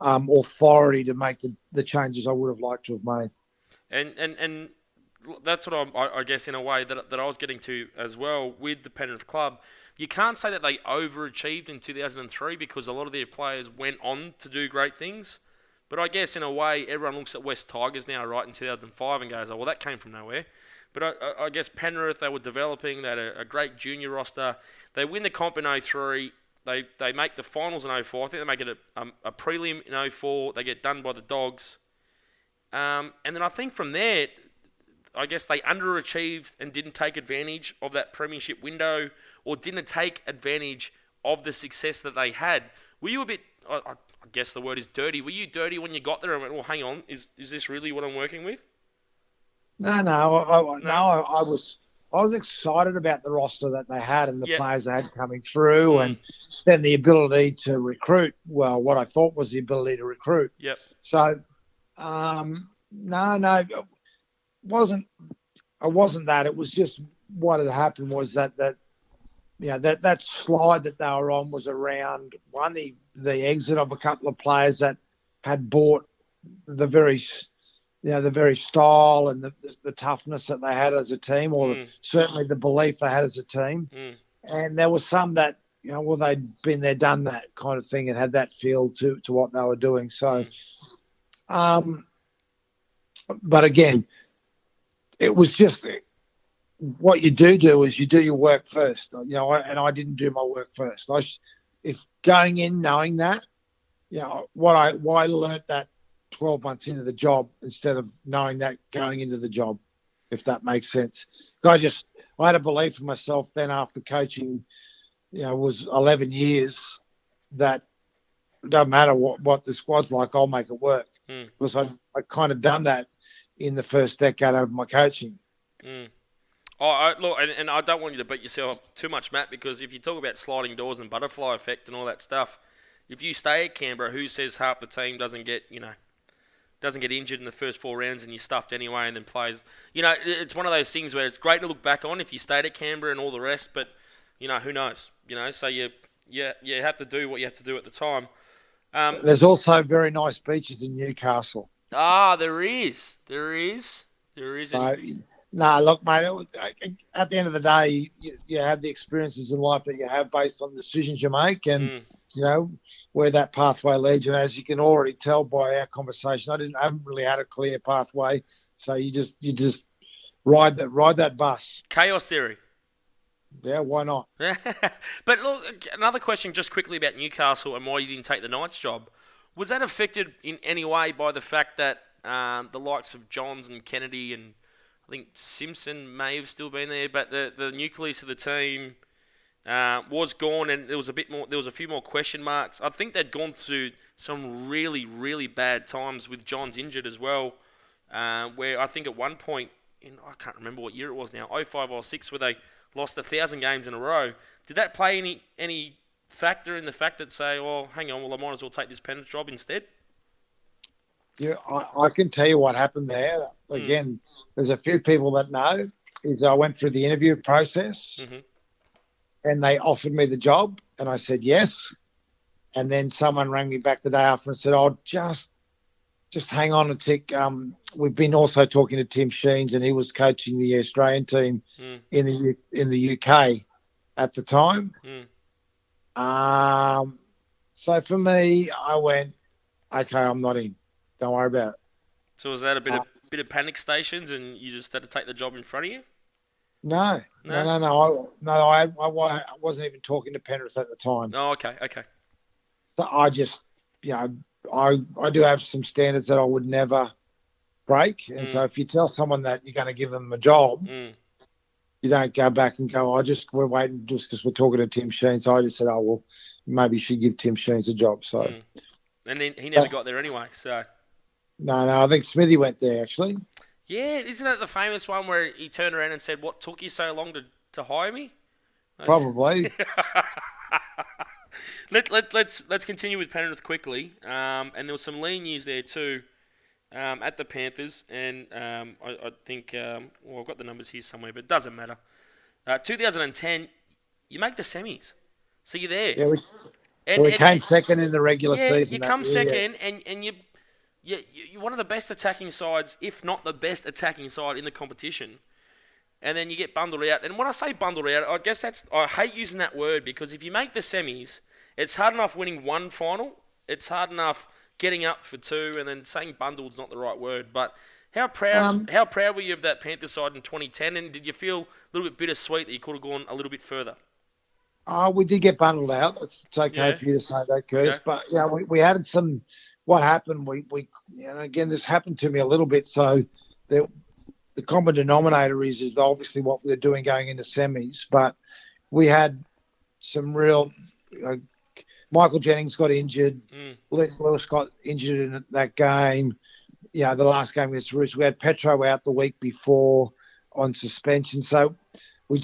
authority to make the changes I would have liked to have made. And that's what I guess in a way that I was getting to as well with the Penrith club. You can't say that they overachieved in 2003 because a lot of their players went on to do great things. But I guess in a way, everyone looks at West Tigers now, right, in 2005 and goes, "Oh, well, that came from nowhere." But I guess Penrith, they were developing. They had a great junior roster. They win the comp in 2003. They make the finals in 2004. I think they make it a prelim in 2004. They get done by the Dogs. And then I think from there, I guess they underachieved and didn't take advantage of that premiership window, or didn't take advantage of the success that they had. Were you a bit, I guess the word is dirty, were you dirty when you got there and went, "Well, hang on, is this really what I'm working with?" No, I was excited about the roster that they had and the players they had coming through, and then the ability to recruit. Well, what I thought was the ability to recruit. Yep. So, no, it wasn't. It wasn't that. It was just what had happened was that slide that they were on was around the exit of a couple of players that had bought the very style and the toughness that they had as a team, or certainly the belief they had as a team. And there was some that, they'd been there, done that kind of thing and had that feel to what they were doing. So, but again, it was just what you do is you do your work first, and I didn't do my work first. If going in knowing that, why I learnt that 12 months into the job instead of knowing that going into the job, if that makes sense. I had a belief in myself then after coaching, was 11 years, that it doesn't matter what the squad's like, I'll make it work. Because I kind of done that in the first decade of my coaching. Look, and I don't want you to beat yourself up too much, Matt, because if you talk about sliding doors and butterfly effect and all that stuff, if you stay at Canberra, who says half the team doesn't get injured in the first 4 rounds and you're stuffed anyway and then plays? It's one of those things where it's great to look back on if you stayed at Canberra and all the rest, but who knows? So you have to do what you have to do at the time. There's also very nice beaches in Newcastle. There is. So, no, look, mate, at the end of the day, you have the experiences in life that you have based on the decisions you make and, where that pathway leads. And as you can already tell by our conversation, I haven't really had a clear pathway. So you just ride that bus. Chaos theory. Yeah, why not? But look, another question just quickly about Newcastle and why you didn't take the Knights job. Was that affected in any way by the fact that the likes of Johns and Kennedy and I think Simpson may have still been there, but the nucleus of the team was gone, and there was a few more question marks. I think they'd gone through some really, really bad times with Johns injured as well, where I think at one point, I can't remember what year it was now, 05 or 06, where they lost 1,000 games in a row. Did that play any factor in the fact that say, oh, hang on, well, I might as well take this Penrith job instead? Yeah, I can tell you what happened there. Again, there's a few people that know. Is I went through the interview process, and they offered me the job, and I said yes. And then someone rang me back the day after and said, "Oh, just hang on a tick. We've been also talking to Tim Sheens, and he was coaching the Australian team in the UK at the time." So for me, I went, "Okay, I'm not in. Don't worry about it." So was that a bit of panic stations, and you just had to take the job in front of you? No. I wasn't even talking to Penrith at the time. Oh, okay. So I just, I do have some standards that I would never break. And so if you tell someone that you're going to give them a job, you don't go back and go, we're waiting just because we're talking to Tim Sheen. So I just said, oh, well, maybe you should give Tim Sheens a job. So, and then he never got there anyway. So no, I think Smithy went there actually. Yeah, isn't that the famous one where he turned around and said, "What took you so long to hire me?" Probably. Let's continue with Penrith quickly. And there was some lean years there too at the Panthers, and I think I've got the numbers here somewhere, but it doesn't matter. 2010, you make the semis, so you're there. Yeah, we came second in the regular season. You come second, and you're one of the best attacking sides, if not the best attacking side in the competition. And then you get bundled out. And when I say bundled out, I guess I hate using that word because if you make the semis, it's hard enough winning one final. It's hard enough getting up for two, and then saying bundled is not the right word. But how proud were you of that Panthers side in 2010? And did you feel a little bit bittersweet that you could have gone a little bit further? We did get bundled out. It's okay for you to say that, Curtis. Okay. But we had some. What happened? We again, this happened to me a little bit. So the common denominator is obviously what we were doing going into semis, but we had some real. Michael Jennings got injured. Lewis got injured in that game. The last game against the Roosters. We had Petro out the week before on suspension. So we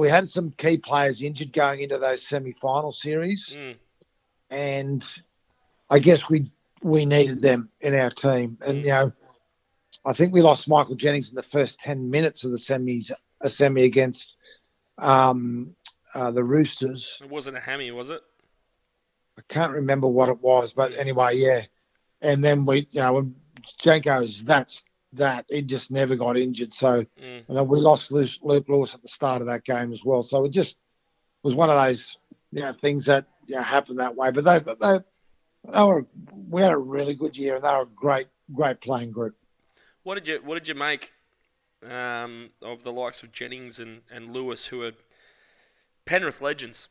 had some key players injured going into those semi-final series, and I guess we needed them in our team. And I think we lost Michael Jennings in the first 10 minutes of the semi against the Roosters. It wasn't a hammy, was it? I can't remember what it was, but anyway, yeah. And then when Janko's that he just never got injured. So we lost Luke Lewis at the start of that game as well. So it just was one of those things that happened that way. But we had a really good year, and they were a great playing group. What did you make of the likes of Jennings and Lewis, who are Penrith legends,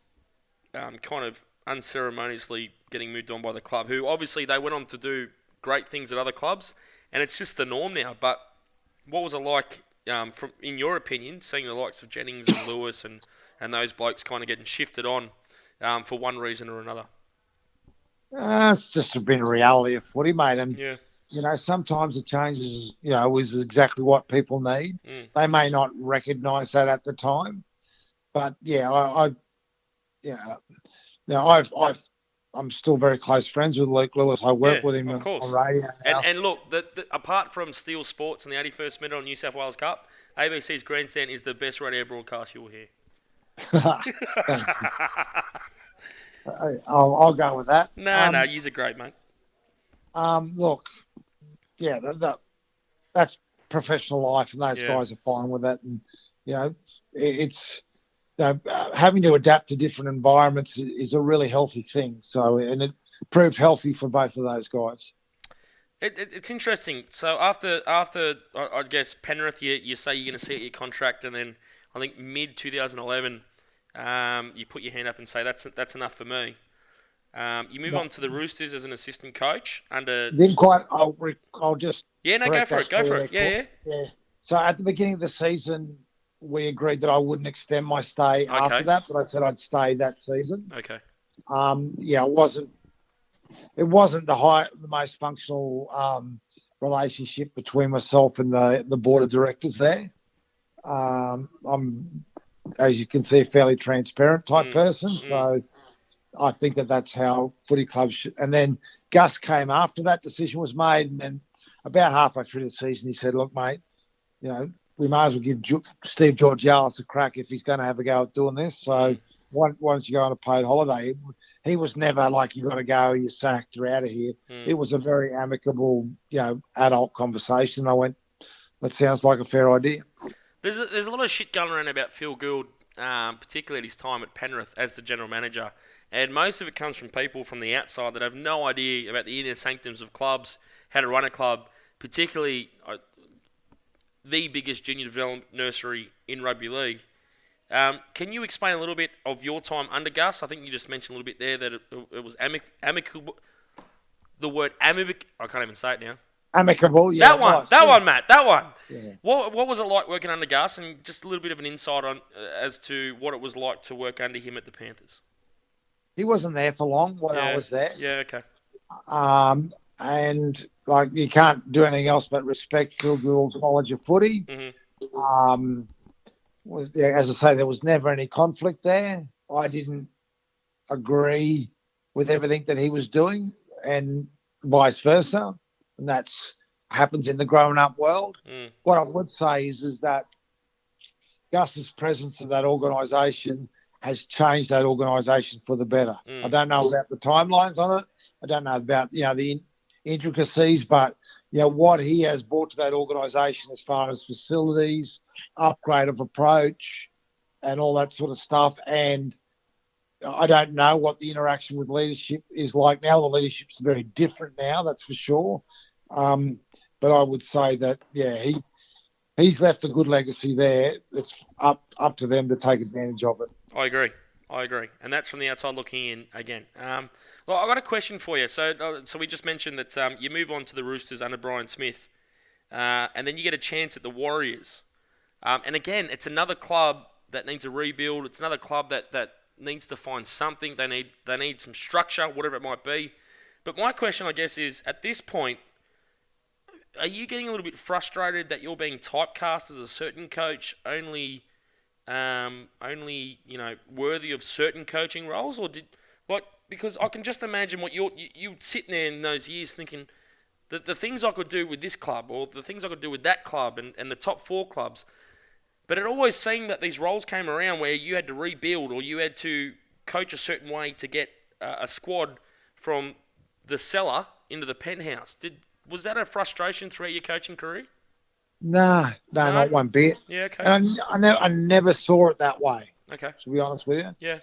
kind of unceremoniously getting moved on by the club, who obviously they went on to do great things at other clubs, and it's just the norm now. But what was it like, in your opinion, seeing the likes of Jennings and Lewis and those blokes kind of getting shifted on for one reason or another? It's just been a reality of footy, mate. And sometimes the changes, is exactly what people need. They may not recognise that at the time, but yeah, I'm still very close friends with Luke Lewis. I work Yeah, with him of on course. radio now. And look, apart from Steel Sports and the 81st minute on New South Wales Cup, ABC's Grandstand is the best radio broadcast you'll hear. Thanks. I'll go with that. No, you're great, mate. Look, yeah, that's professional life, and those guys are fine with that. And it's having to adapt to different environments is a really healthy thing. So, and it proved healthy for both of those guys. It's interesting. So after I guess Penrith, you say you're going to see out your contract, and then I think mid 2011, you put your hand up and say that's enough for me. You move on to the Roosters as an assistant coach under. Didn't quite. I'll just. Yeah, no, go for it. Go for it. Yeah. So at the beginning of the season, we agreed that I wouldn't extend my stay after that, but I said I'd stay that season. Okay. It wasn't the most functional relationship between myself and the board of directors there. I'm, as you can see, a fairly transparent type person, so I think that's how footy clubs should. And then Gus came after that decision was made, and then about halfway through the season, he said, "Look, mate, we might as well give Steve Georgialis a crack if he's going to have a go at doing this. So why don't you go on a paid holiday?" He was never like, "You got to go, you're sacked, you're out of here." It was a very amicable, adult conversation. I went, "That sounds like a fair idea." There's a lot of shit going around about Phil Gould, particularly at his time at Penrith as the general manager, and most of it comes from people from the outside that have no idea about the inner sanctums of clubs, how to run a club, particularly the biggest junior development nursery in rugby league. Can you explain a little bit of your time under Gus? I think you just mentioned a little bit there that it was amicable. The word amicable, I can't even say it now. Amicable, yeah. That one, Matt, that one. Yeah. What was it like working under Gus, and just a little bit of an insight on as to what it was like to work under him at the Panthers? He wasn't there for long when I was there. Yeah, okay. And you can't do anything else but respect Phil Gould's knowledge of footy. Mm-hmm. As I say, there was never any conflict there. I didn't agree with everything that he was doing, and vice versa. And that's happens in the growing up world. What I would say is that Gus's presence in that organisation has changed that organisation for the better. I don't know about the timelines on it. I don't know about the intricacies, but what he has brought to that organisation as far as facilities, upgrade of approach, and all that sort of stuff. And I don't know what the interaction with leadership is like now. The leadership's very different now, that's for sure. But I would say that he's left a good legacy there. It's up to them to take advantage of it. I agree, and that's from the outside looking in again. Well, I got a question for you. So we just mentioned that you move on to the Roosters under Brian Smith, and then you get a chance at the Warriors. And again, it's another club that needs a rebuild. It's another club that needs to find something. They need some structure, whatever it might be. But my question, I guess, is at this point, are you getting a little bit frustrated that you're being typecast as a certain coach, only worthy of certain coaching roles, or because I can just imagine what you sitting there in those years thinking that the things I could do with this club or the things I could do with that club and the top four clubs, but it always seemed that these roles came around where you had to rebuild or you had to coach a certain way to get a squad from the cellar into the penthouse. Was that a frustration throughout your coaching career? No, not one bit. Yeah, okay. And I never saw it that way. Okay. To be honest with you. Yeah.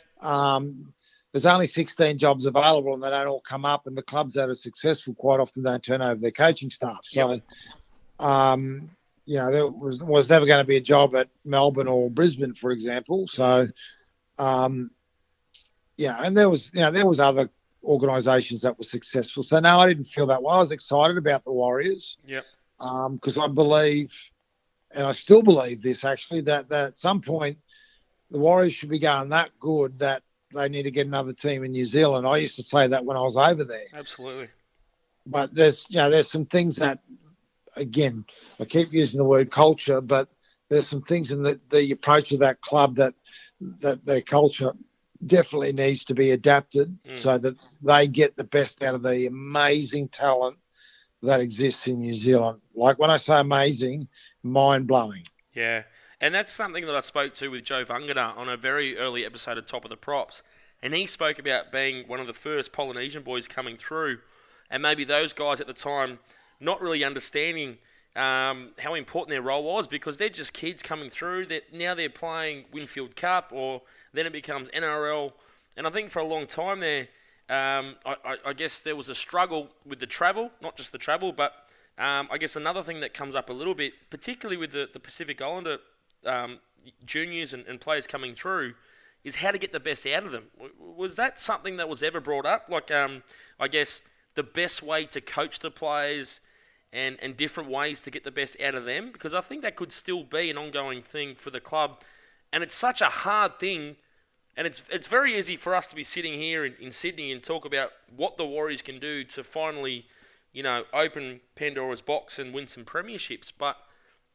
There's only 16 jobs available, and they don't all come up. And the clubs that are successful quite often don't turn over their coaching staff. So, there was never going to be a job at Melbourne or Brisbane, for example. So, and there was other organisations that were successful. So no, I didn't feel that way. I was excited about the Warriors. Yep. Because I believe, and I still believe this actually, that at some point the Warriors should be going that good that they need to get another team in New Zealand. I used to say that when I was over there. Absolutely. but there's some things that, again, I keep using the word culture, but there's some things in the approach of that club that their culture definitely needs to be adapted so that they get the best out of the amazing talent that exists in New Zealand. Like when I say amazing, mind blowing. Yeah, and that's something that I spoke to with Joe Vungana on a very early episode of Top of the Props, and he spoke about being one of the first Polynesian boys coming through, and maybe those guys at the time not really understanding how important their role was because they're just kids coming through. That now they're playing Winfield Cup, or then it becomes NRL, and I think for a long time there, I guess there was a struggle with the travel, not just the travel, but I guess another thing that comes up a little bit, particularly with the Pacific Islander juniors and players coming through, is how to get the best out of them. Was that something that was ever brought up? Like, I guess the best way to coach the players and different ways to get the best out of them? Because I think that could still be an ongoing thing for the club. And it's such a hard thing. And it's very easy for us to be sitting here in Sydney and talk about what the Warriors can do to finally, open Pandora's box and win some premierships. But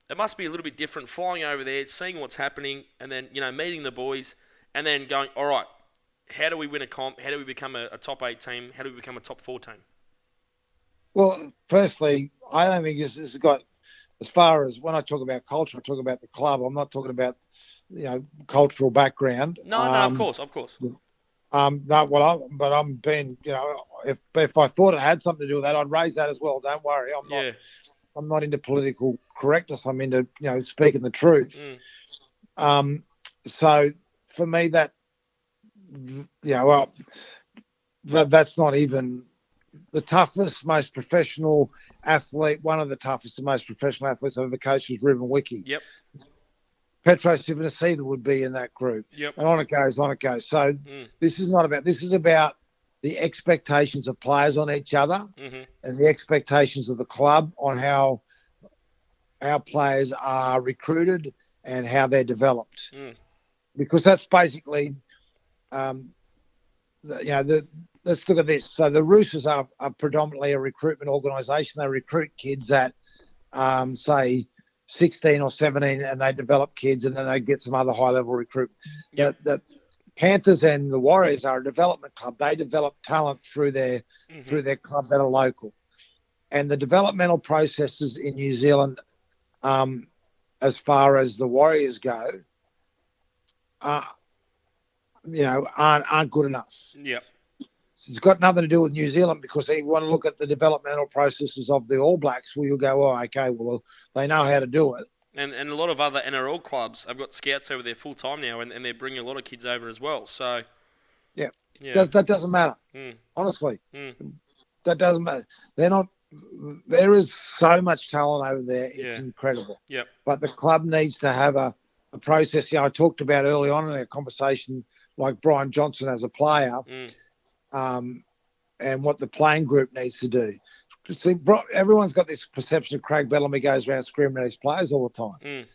it must be a little bit different flying over there, seeing what's happening, and then, meeting the boys, and then going, all right, how do we win a comp? How do we become a top 8 team? How do we become a top 4 team? Well, firstly, I don't think this has got, as far as when I talk about culture, I talk about the club. I'm not talking about, cultural background. No, of course. No, but I'm being, if I thought it had something to do with that, I'd raise that as well. Don't worry, I'm not into political correctness. I'm into, speaking the truth. So for me, that's not even the toughest, most professional athlete. One of the toughest and most professional athletes I've ever coached is Ruben Wiki. Yep. Petro Sivanasida would be in that group. Yep. And on it goes. So this is about the expectations of players on each other and the expectations of the club on how our players are recruited and how they're developed. Because that's basically, let's look at this. So the Roosters are predominantly a recruitment organisation. They recruit kids at, say, 16 or 17, and they develop kids, and then they get some other high-level recruitment. Yep. The Panthers and the Warriors are a development club. They develop talent through their club that are local. And the developmental processes in New Zealand, as far as the Warriors go, aren't good enough. Yep. It's got nothing to do with New Zealand, because if you want to look at the developmental processes of the All Blacks, well, you'll go, oh, okay, well, they know how to do it. And a lot of other NRL clubs have got scouts over there full time now, and they're bringing a lot of kids over as well. So, yeah. That doesn't matter. Honestly, that doesn't matter. There is so much talent over there. It's incredible. Yep. But the club needs to have a process. I talked about early on in our conversation, like Brian Johnson as a player. And what the playing group needs to do. See, everyone's got this perception of Craig Bellamy goes around screaming at his players all the time.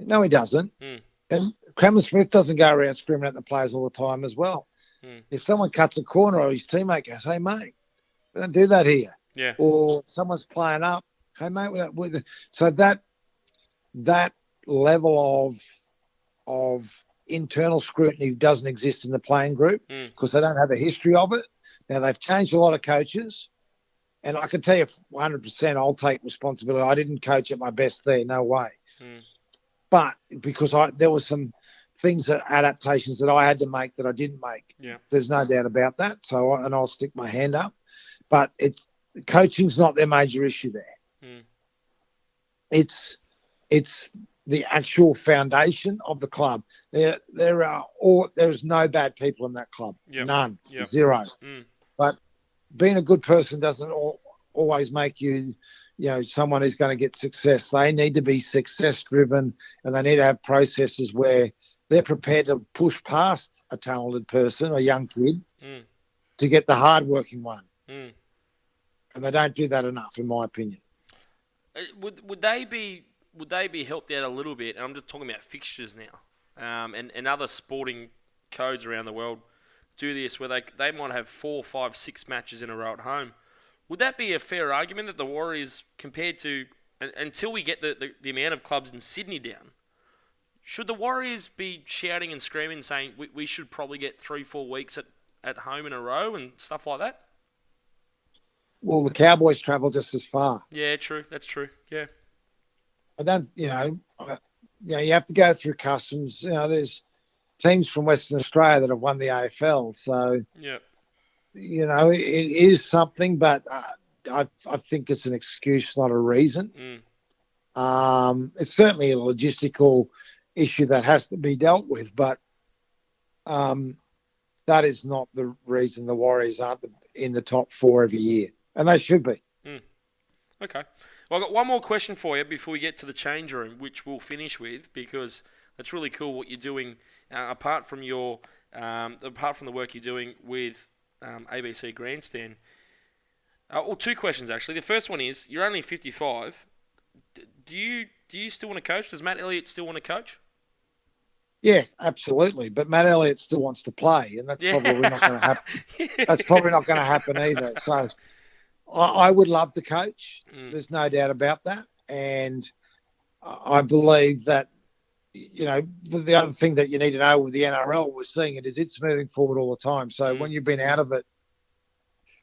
No, he doesn't. And Cameron Smith doesn't go around screaming at the players all the time as well. If someone cuts a corner or his teammate goes, hey, mate, we don't do that here. Yeah. Or someone's playing up, hey, mate, so that level of internal scrutiny doesn't exist in the playing group because they don't have a history of it. Now, they've changed a lot of coaches, and I can tell you 100% I'll take responsibility. I didn't coach at my best there, no way. But because there were some adaptations that I had to make that I didn't make. Yeah. There's no doubt about that. So, and I'll stick my hand up. But coaching's not their major issue there. It's the actual foundation of the club. There's no bad people in that club. Yep. None. Yep. Zero. But being a good person doesn't always make you, someone who's going to get success. They need to be success driven, and they need to have processes where they're prepared to push past a talented person, a young kid, to get the hard-working one. And they don't do that enough, in my opinion. Would they be helped out a little bit? And I'm just talking about fixtures now, and other sporting codes around the world do this, where they might have 4, 5, 6 matches in a row at home. would that be a fair argument that the Warriors, compared to until we get the amount of clubs in Sydney down, should the Warriors be shouting and screaming and saying we should probably get 3-4 weeks at home in a row and stuff like that? Well, the Cowboys travel just as far. Yeah, true. That's true. Yeah. I don't, you have to go through customs. There's teams from Western Australia that have won the AFL. So, Yeah. it is something, but I think it's an excuse, not a reason. It's certainly a logistical issue that has to be dealt with, but that is not the reason the Warriors aren't in the top 4 every year, and they should be. Okay. Well, I've got one more question for you before we get to the change room, which we'll finish with, because that's really cool what you're doing apart from the work you're doing with ABC Grandstand. Well, 2 questions actually. The first one is, you're only 55. Do you still want to coach? Does Matt Elliott still want to coach? Yeah, absolutely. But Matt Elliott still wants to play, and that's probably not going to happen. That's probably not going to happen either. So I would love to coach. There's no doubt about that. And I believe that, the other thing that you need to know with the NRL, we're seeing it, is it's moving forward all the time. So when you've been out of it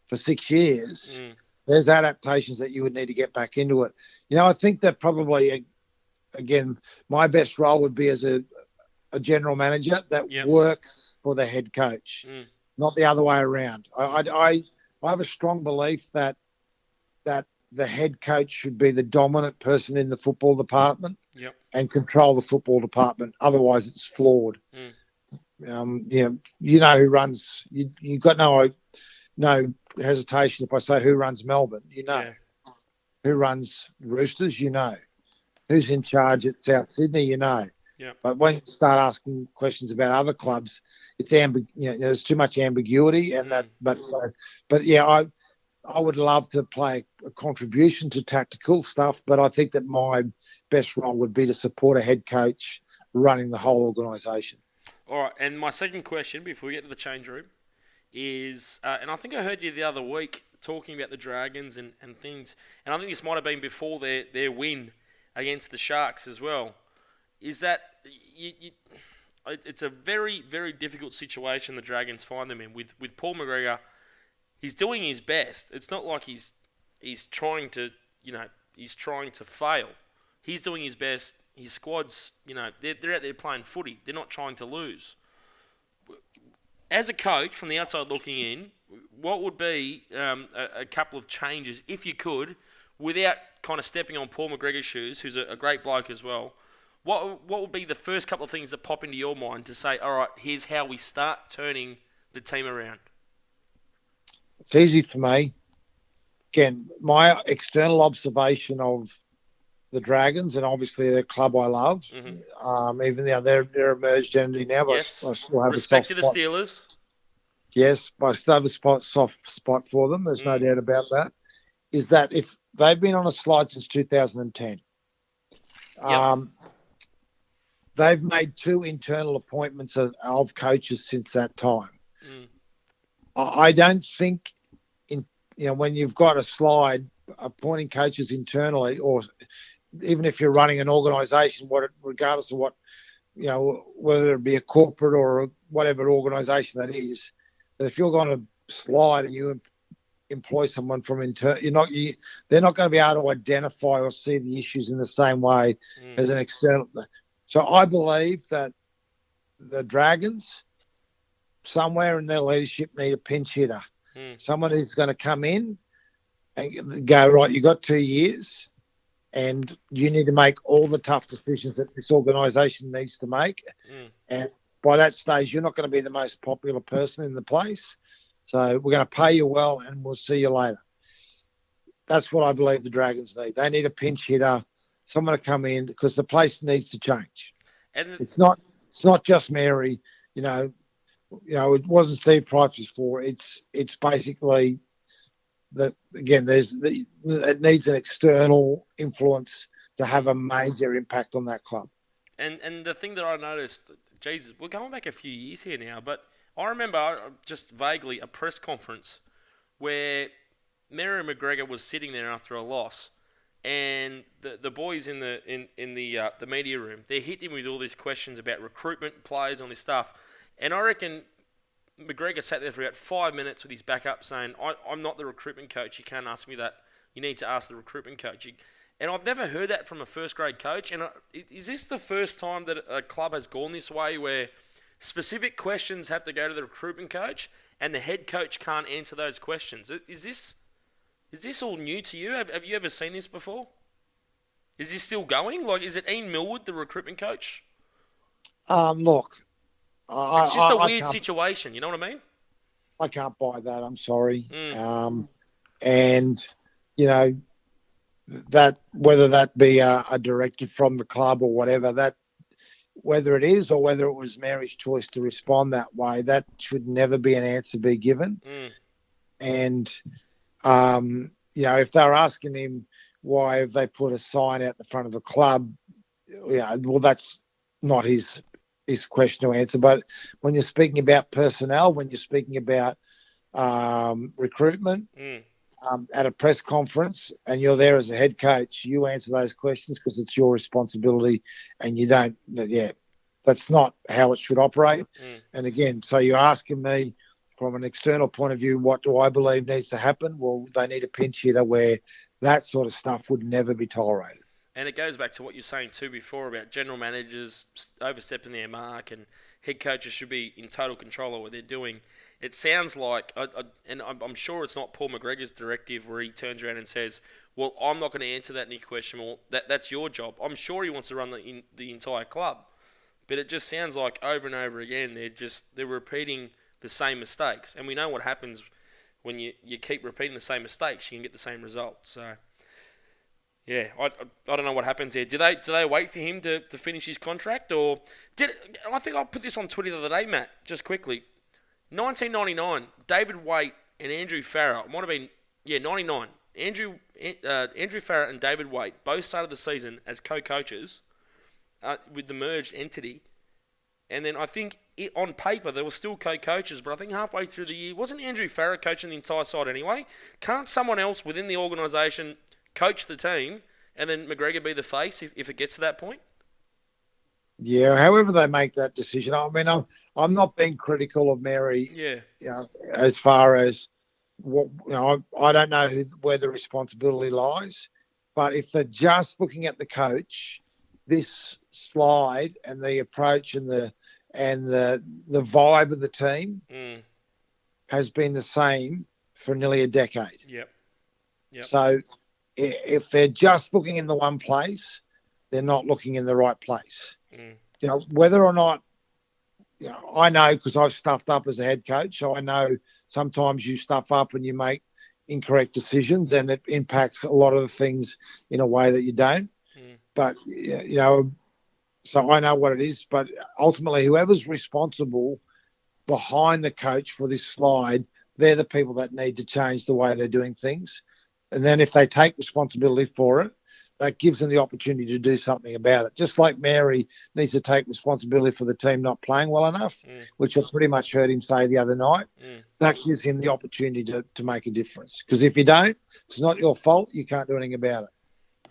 for 6 years, there's adaptations that you would need to get back into it. I think that probably, again, my best role would be as a general manager that works for the head coach, not the other way around. I have a strong belief that the head coach should be the dominant person in the football department and control the football department. Otherwise, it's flawed. Who runs. You've got no hesitation if I say who runs Melbourne. Who runs Roosters. Who's in charge at South Sydney. Yeah. But when you start asking questions about other clubs, it's there's too much ambiguity, and I would love to play a contribution to tactical stuff, but I think that my best role would be to support a head coach running the whole organisation. All right, and my second question before we get to the change room is, and I think I heard you the other week talking about the Dragons and things, and I think this might have been before their win against the Sharks as well, is that it's a very, very difficult situation the Dragons find them in. With Paul McGregor, he's doing his best. It's not like he's trying to, he's trying to fail. He's doing his best. His squad's, they're out there playing footy. They're not trying to lose. As a coach, from the outside looking in, what would be a couple of changes, if you could, without kind of stepping on Paul McGregor's shoes, who's a great bloke as well? What would be the first couple of things that pop into your mind to say, all right, here's how we start turning the team around? It's easy for me. Again, my external observation of the Dragons, and obviously they're a club I love, even though they're a merged entity now, but yes. I still have respect a to soft the spot. Steelers. Yes, but I still have a soft spot for them. There's no doubt about that. Is that if they've been on a slide since 2010, they've made 2 internal appointments of coaches since that time. I don't think when you've got a slide appointing coaches internally, or even if you're running an organisation, regardless of what, whether it be a corporate or whatever organisation that is, that if you're going to slide and you employ someone from they're not going to be able to identify or see the issues in the same way as an external. So I believe that the Dragons, somewhere in their leadership, need a pinch hitter. Someone who's going to come in and go, right, you got 2 years and you need to make all the tough decisions that this organisation needs to make. And by that stage, you're not going to be the most popular person in the place. So we're going to pay you well and we'll see you later. That's what I believe the Dragons need. They need a pinch hitter, someone to come in, because the place needs to change. And it's not just Mary, it wasn't Steve Price before. It's basically that, again, it needs an external influence to have a major impact on that club. And the thing that I noticed, Jesus, we're going back a few years here now, but I remember just vaguely a press conference where Mary McGregor was sitting there after a loss, and the boys in the media room, they're hitting him with all these questions about recruitment, players, all this stuff, and I reckon McGregor sat there for about 5 minutes with his back up saying, I'm not the recruitment coach, you can't ask me that, you need to ask the recruitment coach. And I've never heard that from a first grade coach, and is this the first time that a club has gone this way where specific questions have to go to the recruitment coach and the head coach can't answer those questions? Is this all new to you? Have you ever seen this before? Is this still going? Like, is it Ian Millwood, the recruitment coach? Look, It's just a weird situation, you know what I mean? I can't buy that. I'm sorry. Mm. And, you know, that whether that be a directive from the club or whatever, that whether it is or whether it was Mary's choice to respond that way, that should never be an answer be given. Mm. And, you know, if they're asking him why have they put a sign out the front of the club, yeah, well, that's not his question to answer. But when you're speaking about personnel, when you're speaking about recruitment at a press conference and you're there as a head coach, you answer those questions because it's your responsibility, and you don't, that's not how it should operate. And again, so you're asking me from an external point of view, what do I believe needs to happen? Well, they need a pinch hitter where that sort of stuff would never be tolerated. And it goes back to what you're saying too before about general managers overstepping their mark and head coaches should be in total control of what they're doing. It sounds like, and I'm sure it's not Paul McGregor's directive where he turns around and says, well, I'm not going to answer that any question. Well, that's your job. I'm sure he wants to run the entire club. But it just sounds like over and over again they're repeating the same mistakes. And we know what happens when you keep repeating the same mistakes, you can get the same result. So, yeah, I don't know what happens there. Do they wait for him to finish his contract? Or I think I put this on Twitter the other day, Matt, just quickly. 1999, David Waite and Andrew Farrar, might have been, 99. Andrew Farrar and David Waite both started the season as co-coaches with the merged entity. And then I think on paper they were still co-coaches, but I think halfway through the year, wasn't Andrew Farrar coaching the entire side anyway? Can't someone else within the organisation coach the team and then McGregor be the face if it gets to that point? Yeah, however they make that decision. I mean, I'm not being critical of Mary. Yeah. You know, as far as what, you know, I don't know where the responsibility lies, but if they're just looking at the coach, this slide and the approach and the vibe of the team has been the same for nearly a decade. Yep. So if they're just looking in the one place, they're not looking in the right place. You know, whether or not, you know, I know because I've stuffed up as a head coach, so I know sometimes you stuff up and you make incorrect decisions and it impacts a lot of the things in a way that you don't. But, you know, so I know what it is. But ultimately, whoever's responsible behind the coach for this slide, they're the people that need to change the way they're doing things. And then if they take responsibility for it, that gives them the opportunity to do something about it. Just like Mary needs to take responsibility for the team not playing well enough, which I pretty much heard him say the other night. That gives him the opportunity to make a difference. Because if you don't, it's not your fault. You can't do anything about it.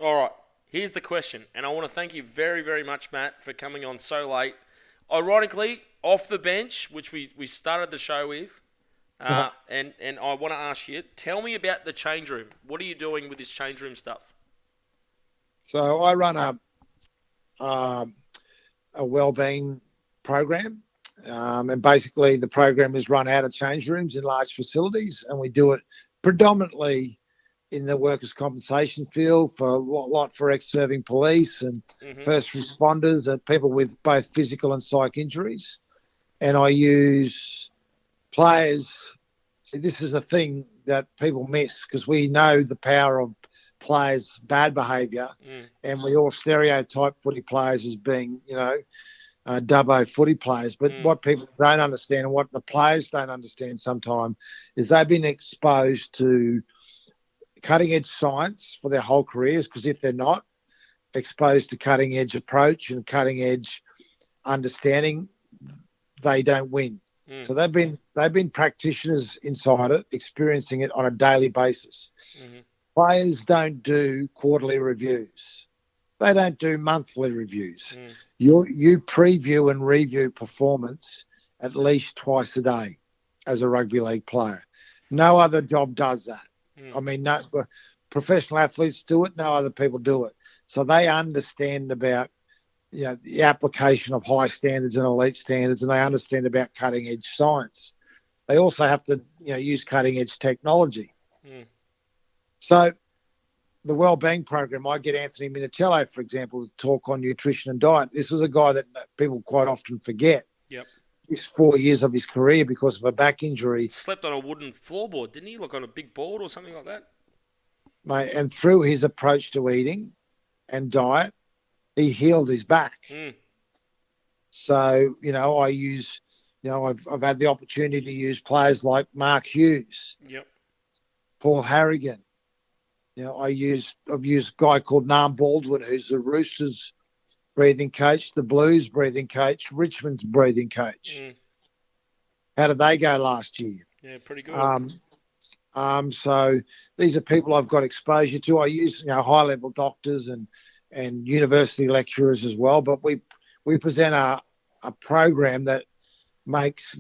All right. Here's the question, and I want to thank you very, very much, Matt, for coming on so late. Ironically, off the bench, which we started the show with, and I want to ask you, tell me about the change room. What are you doing with this change room stuff? So I run a wellbeing program, and basically the program is run out of change rooms in large facilities, and we do it predominantly in the workers' compensation field for a lot for ex-serving police and first responders and people with both physical and psych injuries. And I use players. See, this is a thing that people miss because we know the power of players' bad behaviour, and we all stereotype footy players as being, you know, dubbo footy players. But what people don't understand and what the players don't understand sometimes is they've been exposed to cutting-edge science for their whole careers, because if they're not exposed to cutting-edge approach and cutting-edge understanding, they don't win. So they've been practitioners inside it, experiencing it on a daily basis. Mm-hmm. Players don't do quarterly reviews. They don't do monthly reviews. You preview and review performance at least twice a day as a rugby league player. No other job does that. I mean, no, professional athletes do it. No other people do it. So they understand about the application of high standards and elite standards, and they understand about cutting edge science. They also have to use cutting edge technology. So the wellbeing program, I get Anthony Minicello, for example, to talk on nutrition and diet. This was a guy that people quite often forget. Yep. He's 4 years of his career because of a back injury. Slept on a wooden floorboard, didn't he? Like on a big board or something like that? Mate, and through his approach to eating and diet, he healed his back. So, I use, I've had the opportunity to use players like Mark Hughes, Paul Harrigan. I've used a guy called Nam Baldwin, who's the Roosters breathing coach, the Blues breathing coach, Richmond's breathing coach. How did they go last year? Yeah, pretty good. So these are people I've got exposure to. I use high-level doctors and university lecturers as well, but we present a program that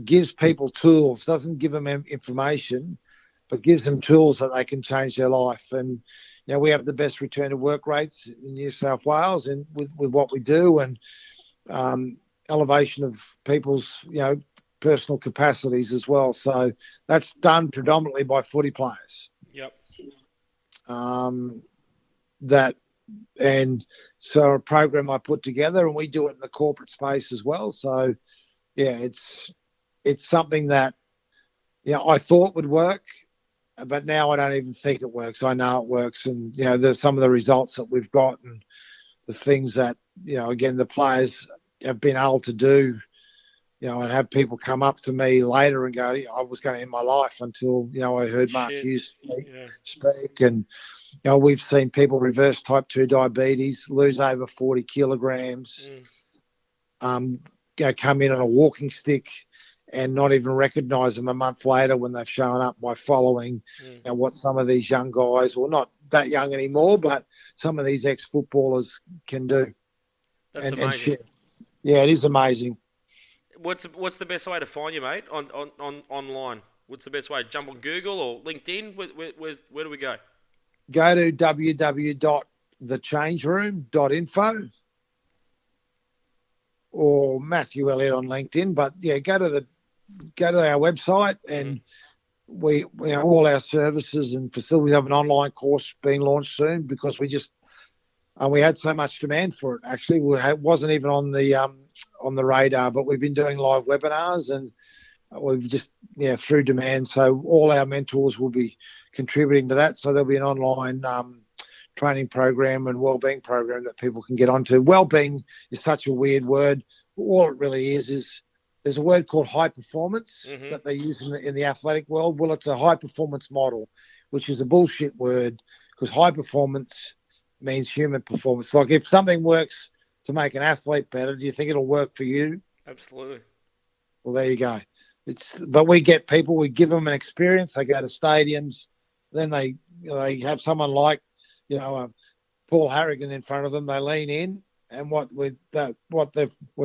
gives people tools, doesn't give them information, but gives them tools that they can change their life. And we have the best return to work rates in New South Wales, and with what we do, and elevation of people's personal capacities as well. So that's done predominantly by footy players. Yep. And so a program I put together, and we do it in the corporate space as well. So it's something that I thought would work, but now I don't even think it works. I know it works, and there's some of the results that we've got, and the things that again the players have been able to do, and have people come up to me later and go, I was going to end my life until I heard Mark Hughes speak, and we've seen people reverse type 2 diabetes, lose over 40 kilograms, come in on a walking stick and not even recognise them a month later when they've shown up by following what some of these young guys, well, not that young anymore, but some of these ex-footballers can do. That's amazing. It is amazing. What's the best way to find you, mate, on online? What's the best way? Jump on Google or LinkedIn? Where do we go? Go to www.thechangeroom.info or Matthew Elliott on LinkedIn. But go to our website, and we all our services and facilities have an online course being launched soon, because we had so much demand for it. Actually, it wasn't even on the radar, but we've been doing live webinars, and we've just through demand. So all our mentors will be contributing to that. So there'll be an online training program and wellbeing program that people can get onto. Wellbeing is such a weird word. All it really is there's a word called high performance that they use in the athletic world. Well, it's a high performance model, which is a bullshit word, because high performance means human performance. Like, if something works to make an athlete better, do you think it'll work for you? Absolutely. Well, there you go. But we get people, we give them an experience. They go to stadiums, then they have someone like Paul Harrigan in front of them. They lean in, and what we're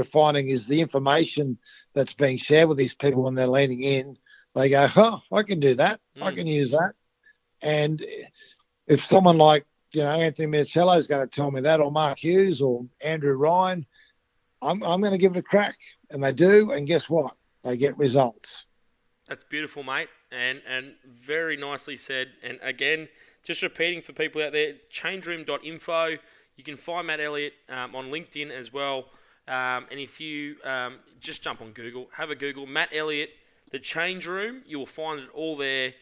finding is the information that's being shared with these people when they're leaning in. They go, "Oh, I can do that. I can use that." And if someone like Anthony Minicello is going to tell me that, or Mark Hughes or Andrew Ryan, I'm going to give it a crack. And they do, and guess what? They get results. That's beautiful, mate, and very nicely said. And again, just repeating for people out there, it's changeroom.info. You can find Matt Elliott on LinkedIn as well. And if you just jump on Google, have a Google, Matt Elliott, the Change Room, you will find it all there.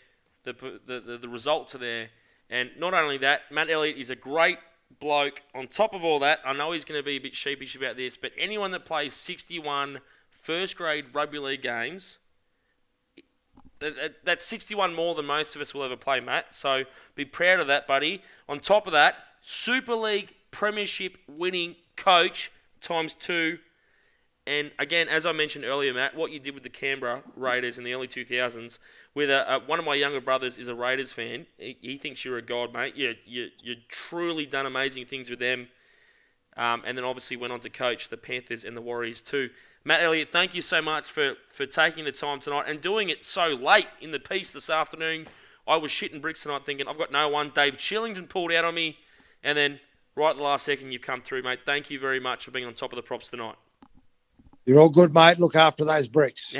The results are there. And not only that, Matt Elliott is a great bloke. On top of all that, I know he's going to be a bit sheepish about this, but anyone that plays 61 first-grade rugby league games, that's 61 more than most of us will ever play, Matt. So be proud of that, buddy. On top of that, Super League Premiership winning coach times 2. And again, as I mentioned earlier, Matt, what you did with the Canberra Raiders in the early 2000s, with one of my younger brothers is a Raiders fan. He thinks you're a god, mate. You truly done amazing things with them. And then obviously went on to coach the Panthers and the Warriors too. Matt Elliott, thank you so much for taking the time tonight and doing it so late in the piece this afternoon. I was shitting bricks tonight thinking, I've got no one. Dave Chillington pulled out on me. And then right at the last second, you've come through, mate. Thank you very much for being on top of the props tonight. You're all good, mate. Look after those bricks.